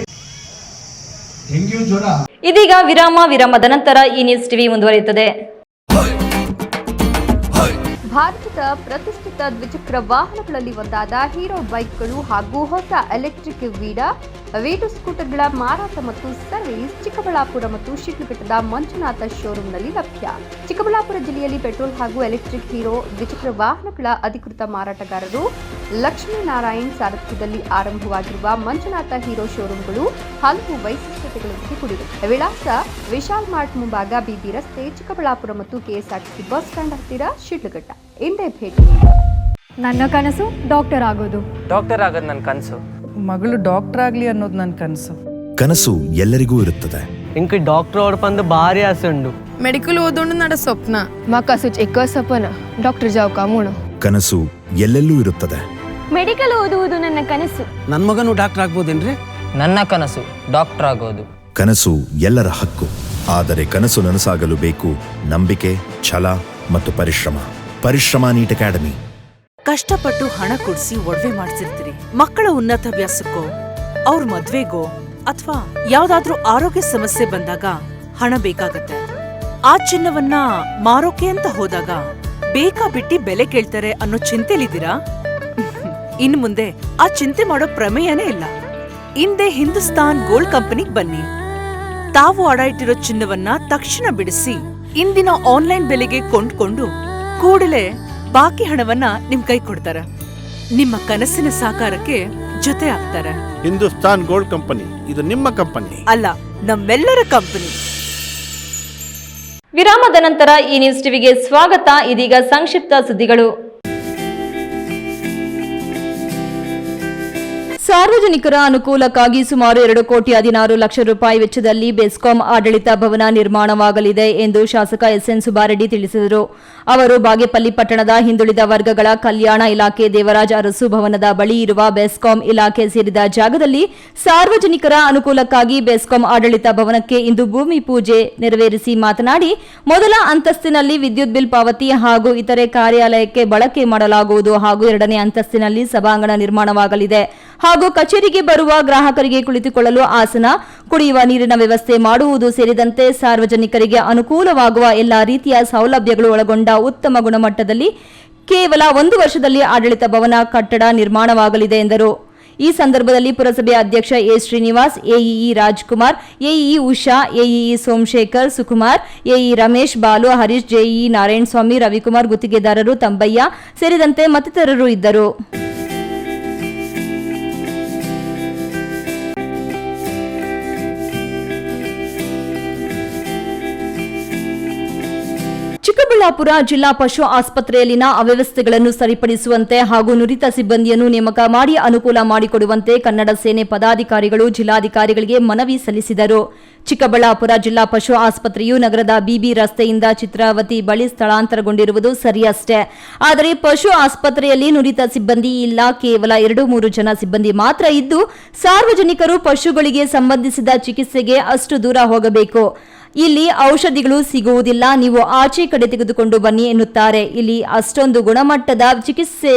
P: ಡೆಂಗ್ಯೂ ಜ್ವರ.
A: ಇದೀಗ ವಿರಾಮದ ನಂತರ ಈ ನ್ಯೂಸ್ ಟಿವಿ ಮುಂದುವರಿಯುತ್ತದೆ.
E: ಭಾರತದ ಪ್ರತಿಷ್ಠಿತ ದ್ವಿಚಕ್ರ ವಾಹನಗಳಲ್ಲಿ ಒಂದಾದ ಹೀರೋ ಬೈಕ್ಗಳು ಹಾಗೂ ಹೊಸ ಎಲೆಕ್ಟ್ರಿಕ್ ವೀಡು ಸ್ಕೂಟರ್ಗಳ ಮಾರಾಟ ಮತ್ತು ಸರ್ವಿಸ್ ಚಿಕ್ಕಬಳ್ಳಾಪುರ ಮತ್ತು ಶಿಡ್ಲಘಟ್ಟದ ಮಂಜುನಾಥ ಶೋರೂಮ್ನಲ್ಲಿ ಲಭ್ಯ. ಚಿಕ್ಕಬಳ್ಳಾಪುರ ಜಿಲ್ಲೆಯಲ್ಲಿ ಪೆಟ್ರೋಲ್ ಹಾಗೂ ಎಲೆಕ್ಟ್ರಿಕ್ ಹೀರೋ ದ್ವಿಚಕ್ರ ವಾಹನಗಳ ಅಧಿಕೃತ ಮಾರಾಟಗಾರರು ಲಕ್ಷ್ಮೀನಾರಾಯಣ್ ಸಾರಥ್ಯದಲ್ಲಿ ಆರಂಭವಾಗಿರುವ ಮಂಜುನಾಥ ಹೀರೋ ಶೋರೂಮ್ಗಳು ಹಲವು ವೈಶಿಷ್ಟ್ಯತೆಗಳೊಂದಿಗೆ ಕೂಡಿವೆ. ವಿಳಾಸ ವಿಶಾಲ್ ಮಾರ್ಟ್ ಮುಂಭಾಗ, ಬಿಬಿ ರಸ್ತೆ, ಚಿಕ್ಕಬಳ್ಳಾಪುರ ಮತ್ತು ಕೆಎಸ್ಆರ್ಟಿಸಿ ಬಸ್ ಸ್ಟ್ಯಾಂಡ್ ಹತ್ತಿರ, ಶಿಡ್ಲಘಟ್ಟ. ಇಂದೇ ಭೇಟಿ.
Q: ನನ್ನ ಕನಸು ಡಾಕ್ಟರ್ ಆಗೋದು.
R: ಡಾಕ್ಟರ್ ಆಗೋದು ನನ್ನ ಕನಸು.
Q: ಮಗಳು ಡಾಕ್ಟರ್ ಆಗ್ಲಿ ಅನ್ನೋದು ನನ್ನ ಕನಸು.
S: ಕನಸು ಎಲ್ಲರಿಗೂ ಇರುತ್ತದೆ.
R: ಇಂಕ ಡಾಕ್ಟರ್ ಓಡ್ಪಂದು ಭಾರಿ ಆಸೆ ಉಂಡು.
Q: ಮೆಡಿಕಲ್ ಓದೋಣ ನಡ ಸ್ವಪ್ನ. ಮಕ್ಕಸು ಚಿಕ್ಕ ಸಪನ ಡಾಕ್ಟರ್ ಜಾವ್ ಕಾಮೂಣ.
S: ಕನಸು ಎಲ್ಲೆಲ್ಲೂ ಇರುತ್ತದೆ.
Q: ಮೆಡಿಕಲ್ ಓದುವುದು ನನ್ನ ಕನಸು.
F: ನನ್ನ ಮಗನು ಡಾಕ್ಟರ್ ಆಗ್ಬೋದೇನ್ರಿ?
R: ನನ್ನ ಕನಸು ಡಾಕ್ಟರ್ ಆಗೋದು.
S: ಕನಸು ಎಲ್ಲರ ಹಕ್ಕು. ಆದರೆ ಕನಸು ನನಸಾಗಲು ಬೇಕು ನಂಬಿಕೆ, ಛಲ ಮತ್ತು ಪರಿಶ್ರಮ ನೀಟ್ ಅಕಾಡೆಮಿ.
T: ಕಷ್ಟಪಟ್ಟು ಹಣ ಕೊಡಿಸಿ ಒಡವೆ ಮಾಡಿಸಿರ್ತೀರಿ. ಮಕ್ಕಳ ಉನ್ನತಾಭ್ಯಾಸಕ್ಕೋ, ಅವ್ರ ಮದ್ವೆಗೋ ಅಥವಾ ಯಾವ್ದಾದ್ರೂ ಆರೋಗ್ಯ ಸಮಸ್ಯೆ ಬಂದಾಗ ಹಣ ಬೇಕಾಗತ್ತೆ. ಆ ಚಿನ್ನವನ್ನ ಮಾರೋಕೆ ಅಂತ ಹೋದಾಗ ಬೇಕಾಬಿಟ್ಟಿ ಬೆಲೆ ಕೇಳ್ತಾರೆ ಅನ್ನೋ ಚಿಂತೆಲಿದ್ದೀರಾ? ಇನ್ ಮುಂದೆ ಆ ಚಿಂತೆ ಮಾಡೋ ಪ್ರಮೇಯನೇ ಇಲ್ಲ. ಇಂದೇ ಹಿಂದೂಸ್ತಾನ್ ಗೋಲ್ಡ್ ಕಂಪನಿಗೆ ಬನ್ನಿ. ತಾವು ಅಡ ಇಟ್ಟಿರೋ ಚಿನ್ನವನ್ನ ತಕ್ಷಣ ಬಿಡಿಸಿ ಇಂದಿನ ಆನ್ಲೈನ್ ಬೆಲೆಗೆ ಕೊಂಡ್ಕೊಂಡು ಕೂಡಲೇ ಬಾಕಿ ಹಣವನ್ನ ನಿಮ್ ಕೈ ಕೊಡ್ತಾರೆ. ನಿಮ್ಮ ಕನಸಿನ ಸಾಕಾರಕ್ಕೆ ಜೊತೆ ಆಗ್ತಾರೆ.
K: ಹಿಂದೂಸ್ತಾನ್ ಗೋಲ್ಡ್ ಕಂಪನಿ, ಇದು ನಿಮ್ಮ ಕಂಪನಿ
T: ಅಲ್ಲ, ನಮ್ಮೆಲ್ಲರ ಕಂಪನಿ.
A: ವಿರಾಮದ ನಂತರ ಈ ನ್ಯೂಸ್ ಟಿವಿಗೆ ಸ್ವಾಗತ. ಇದೀಗ ಸಂಕ್ಷಿಪ್ತ ಸುದ್ದಿಗಳು. ಸಾರ್ವಜನಿಕರ ಅನುಕೂಲಕ್ಕಾಗಿ ಸುಮಾರು 2,16,00,000 ರೂಪಾಯಿ ವೆಚ್ಚದಲ್ಲಿ ಬೆಸ್ಕಾಂ ಆಡಳಿತ ಭವನ ನಿರ್ಮಾಣವಾಗಲಿದೆ ಎಂದು ಶಾಸಕ ಎಸ್ಎನ್ ಸುಬ್ಬಾರೆಡ್ಡಿ ತಿಳಿಸಿದರು. ಅವರು ಬಾಗೇಪಲ್ಲಿ ಪಟ್ಟಣದ ಹಿಂದುಳಿದ ವರ್ಗಗಳ ಕಲ್ಯಾಣ ಇಲಾಖೆ ದೇವರಾಜ ಅರಸು ಭವನದ ಬಳಿ ಇರುವ ಬೆಸ್ಕಾಂ ಇಲಾಖೆ ಸೇರಿದ ಜಾಗದಲ್ಲಿ ಸಾರ್ವಜನಿಕರ ಅನುಕೂಲಕ್ಕಾಗಿ ಬೆಸ್ಕಾಂ ಆಡಳಿತ ಭವನಕ್ಕೆ ಇಂದು ಭೂಮಿ ಪೂಜೆ ನೆರವೇರಿಸಿ ಮಾತನಾಡಿ, ಮೊದಲ ಅಂತಸ್ತಿನಲ್ಲಿ ವಿದ್ಯುತ್ ಬಿಲ್ ಪಾವತಿ ಹಾಗೂ ಇತರೆ ಕಾರ್ಯಾಲಯಕ್ಕೆ ಬಳಕೆ ಮಾಡಲಾಗುವುದು ಹಾಗೂ 2ನೇ ಅಂತಸ್ತಿನಲ್ಲಿ ಸಭಾಂಗಣ ನಿರ್ಮಾಣವಾಗಲಿದೆ ಹಾಗೂ ಕಚೇರಿಗೆ ಬರುವ ಗ್ರಾಹಕರಿಗೆ ಕುಳಿತುಕೊಳ್ಳಲು ಆಸನ, ಕುಡಿಯುವ ನೀರಿನ ವ್ಯವಸ್ಥೆ ಮಾಡುವುದು ಸೇರಿದಂತೆ ಸಾರ್ವಜನಿಕರಿಗೆ ಅನುಕೂಲವಾಗುವ ಎಲ್ಲಾ ರೀತಿಯ ಸೌಲಭ್ಯಗಳು ಒಳಗೊಂಡ ಉತ್ತಮ ಗುಣಮಟ್ಟದಲ್ಲಿ ಕೇವಲ 1 ವರ್ಷದಲ್ಲಿ ಆಡಳಿತ ಭವನ ಕಟ್ಟಡ ನಿರ್ಮಾಣವಾಗಲಿದೆ ಎಂದರು. ಈ ಸಂದರ್ಭದಲ್ಲಿ ಪುರಸಭೆ ಅಧ್ಯಕ್ಷ A Srinivas, AEE Rajkumar, AEE Usha, AEE Somashekar, Sukumar, AE Ramesh, Balu, Harish, JEE Narayanaswamy, Ravikumar, ಗುತ್ತಿಗೆದಾರರು ತಂಬಯ್ಯ ಸೇರಿದಂತೆ ಮತ್ತಿತರರು ಇದ್ದರು. ಚಿಕ್ಕಬಳ್ಳಾಪುರ ಜಿಲ್ಲಾ ಪಶು ಆಸ್ಪತ್ರೆಯಲ್ಲಿನ ಅವ್ಯವಸ್ಥೆಗಳನ್ನು ಸರಿಪಡಿಸುವಂತೆ ಹಾಗೂ ನುರಿತ ಸಿಬ್ಬಂದಿಯನ್ನು ನೇಮಕ ಮಾಡಿ ಅನುಕೂಲ ಮಾಡಿಕೊಡುವಂತೆ ಕನ್ನಡ ಸೇನೆ ಪದಾಧಿಕಾರಿಗಳು ಜಿಲ್ಲಾಧಿಕಾರಿಗಳಿಗೆ ಮನವಿ ಸಲ್ಲಿಸಿದರು. ಚಿಕ್ಕಬಳ್ಳಾಪುರ ಜಿಲ್ಲಾ ಪಶು ಆಸ್ಪತ್ರೆಯು ನಗರದ ಬಿಬಿ ರಸ್ತೆಯಿಂದ ಚಿತ್ರಾವತಿ ಬಳಿ ಸ್ಥಳಾಂತರಗೊಂಡಿರುವುದು ಸರಿಯಷ್ಟೇ. ಆದರೆ ಪಶು ಆಸ್ಪತ್ರೆಯಲ್ಲಿ ನುರಿತ ಸಿಬ್ಬಂದಿ ಇಲ್ಲ. ಕೇವಲ 2-3 ಜನ ಸಿಬ್ಬಂದಿ ಮಾತ್ರ ಇದ್ದು ಸಾರ್ವಜನಿಕರು ಪಶುಗಳಿಗೆ ಸಂಬಂಧಿಸಿದ ಚಿಕಿತ್ಸೆಗೆ ಅಷ್ಟು ದೂರ ಹೋಗಬೇಕು. ಇಲ್ಲಿ ಔಷಧಿಗಳು ಸಿಗುವುದಿಲ್ಲ, ನೀವು ಆಚೆ ಕಡೆ ತೆಗೆದುಕೊಂಡು ಬನ್ನಿ ಎನ್ನುತ್ತಾರೆ. ಇಲ್ಲಿ ಅಷ್ಟೊಂದು ಗುಣಮಟ್ಟದ ಚಿಕಿತ್ಸೆ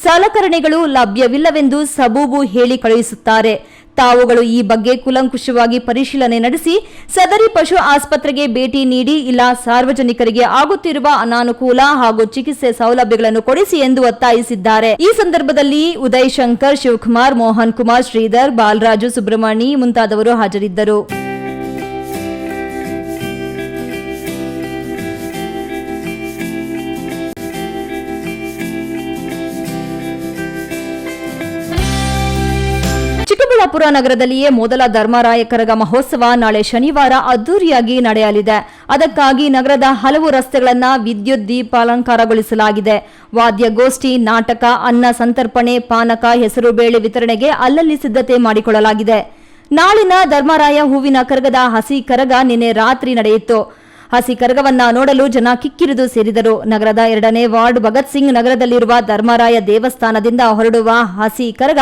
A: ಸಲಕರಣೆಗಳು ಲಭ್ಯವಿಲ್ಲವೆಂದು ಸಬೂಬು ಹೇಳಿ ಕಳುಹಿಸುತ್ತಾರೆ. ತಾವುಗಳು ಈ ಬಗ್ಗೆ ಕೂಲಂಕುಷವಾಗಿ ಪರಿಶೀಲನೆ ನಡೆಸಿ ಸದರಿ ಪಶು ಆಸ್ಪತ್ರೆಗೆ ಭೇಟಿ ನೀಡಿ ಇಲ್ಲ ಸಾರ್ವಜನಿಕರಿಗೆ ಆಗುತ್ತಿರುವ ಅನಾನುಕೂಲ ಹಾಗೂ ಚಿಕಿತ್ಸೆ ಸೌಲಭ್ಯಗಳನ್ನು ಕೊಡಿಸಿ ಎಂದು ಒತ್ತಾಯಿಸಿದ್ದಾರೆ. ಈ ಸಂದರ್ಭದಲ್ಲಿ ಉದಯ್ ಶಂಕರ್, ಶಿವಕುಮಾರ್, ಮೋಹನ್ ಕುಮಾರ್, ಶ್ರೀಧರ್, ಬಾಲರಾಜು, ಸುಬ್ರಹ್ಮಣಿ ಮುಂತಾದವರು ಹಾಜರಿದ್ದರು. ಚಿಕ್ಕಬಳ್ಳಾಪುರ ನಗರದಲ್ಲಿಯೇ ಮೊದಲ ಧರ್ಮರಾಯ ಕರಗ ಮಹೋತ್ಸವ ನಾಳೆ ಶನಿವಾರ ಅದ್ದೂರಿಯಾಗಿ ನಡೆಯಲಿದೆ. ಅದಕ್ಕಾಗಿ ನಗರದ ಹಲವು ರಸ್ತೆಗಳನ್ನು ವಿದ್ಯುತ್ ದೀಪಾಲಂಕಾರಗೊಳಿಸಲಾಗಿದೆ. ವಾದ್ಯಗೋಷ್ಠಿ, ನಾಟಕ, ಅನ್ನ ಸಂತರ್ಪಣೆ, ಪಾನಕ, ಹೆಸರುಬೇಳೆ ವಿತರಣೆಗೆ ಅಲ್ಲಲ್ಲಿ ಸಿದ್ಧತೆ ಮಾಡಿಕೊಳ್ಳಲಾಗಿದೆ. ನಾಳಿನ ಧರ್ಮರಾಯ ಹೂವಿನ ಕರಗದ ಹಸಿ ಕರಗ ನಿನ್ನೆ ರಾತ್ರಿ ನಡೆಯಿತು. ಹಸಿ ಕರಗವನ್ನ ನೋಡಲು ಜನ ಕಿಕ್ಕಿರಿದು ಸೇರಿದರು. ನಗರದ 2ನೇ ವಾರ್ಡ್ ಭಗತ್ ಸಿಂಗ್ ನಗರದಲ್ಲಿರುವ ಧರ್ಮರಾಯ ದೇವಸ್ಥಾನದಿಂದ ಹೊರಡುವ ಹಸಿ ಕರಗ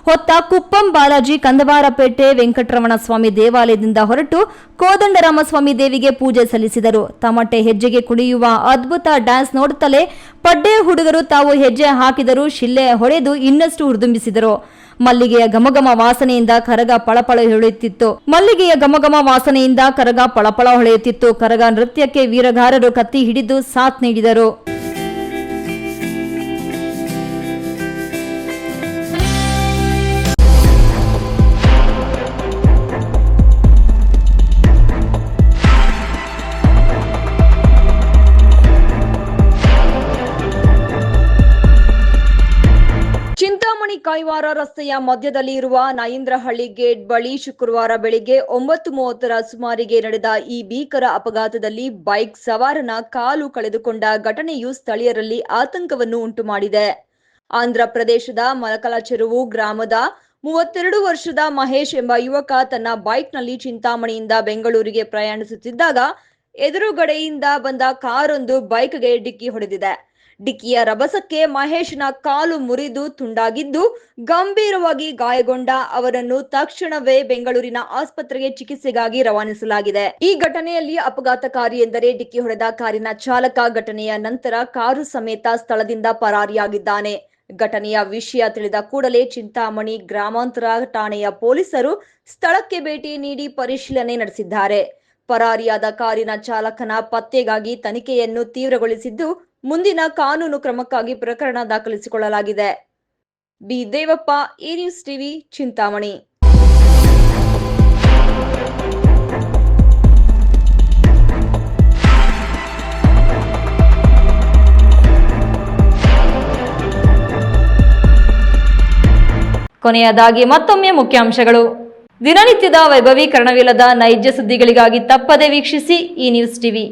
A: ಹೊತ್ತ ಕುಪ್ಪಂ ಬಾಲಾಜಿ, ಕಂದವಾರಪೇಟೆ ವೆಂಕಟರಮಣ ಸ್ವಾಮಿ ದೇವಾಲಯದಿಂದ ಹೊರಟು ಕೋದಂಡರಾಮಸ್ವಾಮಿ ದೇವಿಗೆ ಪೂಜೆ ಸಲ್ಲಿಸಿದರು. ತಮಟೆ ಹೆಜ್ಜೆಗೆ ಕುಣಿಯುವ ಅದ್ಭುತ ಡ್ಯಾನ್ಸ್ ನೋಡುತ್ತಲೇ ಪಡ್ಡೆ ಹುಡುಗರು ತಾವು ಹೆಜ್ಜೆ ಹಾಕಿದರು, ಶಿಲ್ಲೆ ಹೊಡೆದು ಇನ್ನಷ್ಟು ಹುರಿದುಂಬಿಸಿದರು. ಮಲ್ಲಿಗೆಯ ಘಮಘಮ ವಾಸನೆಯಿಂದ ಕರಗ ಪಳಪಳ ಹೊಳೆಯುತ್ತಿತ್ತು. ಕರಗ ನೃತ್ಯಕ್ಕೆ ವೀರಗಾರರು ಕತ್ತಿ ಹಿಡಿದು ಸಾಥ್ ನೀಡಿದರು. ಚಿಂತಾಮಣಿ ಕಾಯ್ವಾರ ರಸ್ತೆಯ ಮಧ್ಯದಲ್ಲಿ ಇರುವ ನಾಯಿಂದ್ರಹಳ್ಳಿ ಗೇಟ್ ಬಳಿ ಶುಕ್ರವಾರ ಬೆಳಿಗ್ಗೆ 9:30 ಸುಮಾರಿಗೆ ನಡೆದ ಈ ಭೀಕರ ಅಪಘಾತದಲ್ಲಿ ಬೈಕ್ ಸವಾರನ ಕಾಲು ಕಳೆದುಕೊಂಡ ಘಟನೆಯು ಸ್ಥಳೀಯರಲ್ಲಿ ಆತಂಕವನ್ನು ಉಂಟುಮಾಡಿದೆ. ಆಂಧ್ರ ಪ್ರದೇಶದ ಮಲಕಲಚೆರುವು ಗ್ರಾಮದ 32 ವರ್ಷದ ಮಹೇಶ್ ಎಂಬ ಯುವಕ ತನ್ನ ಬೈಕ್ನಲ್ಲಿ ಚಿಂತಾಮಣಿಯಿಂದ ಬೆಂಗಳೂರಿಗೆ ಪ್ರಯಾಣಿಸುತ್ತಿದ್ದಾಗ ಎದುರುಗಡೆಯಿಂದ ಬಂದ ಕಾರೊಂದು ಬೈಕ್ಗೆ ಡಿಕ್ಕಿ ಹೊಡೆದಿದೆ. ಡಿಕ್ಕಿಯ ರಭಸಕ್ಕೆ ಮಹೇಶ್ನ ಕಾಲು ಮುರಿದು ತುಂಡಾಗಿದ್ದು ಗಂಭೀರವಾಗಿ ಗಾಯಗೊಂಡ ಅವರನ್ನು ತಕ್ಷಣವೇ ಬೆಂಗಳೂರಿನ ಆಸ್ಪತ್ರೆಗೆ ಚಿಕಿತ್ಸೆಗಾಗಿ ರವಾನಿಸಲಾಗಿದೆ. ಈ ಘಟನೆಯಲ್ಲಿ ಅಪಘಾತಕಾರಿ ಎಂದರೆ ಡಿಕ್ಕಿ ಹೊಡೆದ ಕಾರಿನ ಚಾಲಕ. ಘಟನೆಯ ನಂತರ ಕಾರು ಸಮೇತ ಸ್ಥಳದಿಂದ ಪರಾರಿಯಾಗಿದ್ದಾನೆ. ಘಟನೆಯ ವಿಷಯ ತಿಳಿದ ಕೂಡಲೇ ಚಿಂತಾಮಣಿ ಗ್ರಾಮಾಂತರ ಠಾಣೆಯ ಪೊಲೀಸರು ಸ್ಥಳಕ್ಕೆ ಭೇಟಿ ನೀಡಿ ಪರಿಶೀಲನೆ ನಡೆಸಿದ್ದಾರೆ. ಪರಾರಿಯಾದ ಕಾರಿನ ಚಾಲಕನ ಪತ್ತೆಗಾಗಿ ತನಿಖೆಯನ್ನು ತೀವ್ರಗೊಳಿಸಿದ್ದು ಮುಂದಿನ ಕಾನೂನು ಕ್ರಮಕ್ಕಾಗಿ ಪ್ರಕರಣ ದಾಖಲಿಸಿಕೊಳ್ಳಲಾಗಿದೆ. ಬಿ ದೇವಪ್ಪ, ಈ ನ್ಯೂಸ್ ಟಿವಿ, ಚಿಂತಾಮಣಿ. ಕೊನೆಯದಾಗಿ ಮತ್ತೊಮ್ಮೆ ಮುಖ್ಯಾಂಶಗಳು. ದಿನನಿತ್ಯದ ವೈಭವೀಕರಣವಿಲ್ಲದ ನೈಜ ಸುದ್ದಿಗಳಿಗಾಗಿ ತಪ್ಪದೆ ವೀಕ್ಷಿಸಿ ಈ ನ್ಯೂಸ್ ಟಿವಿ.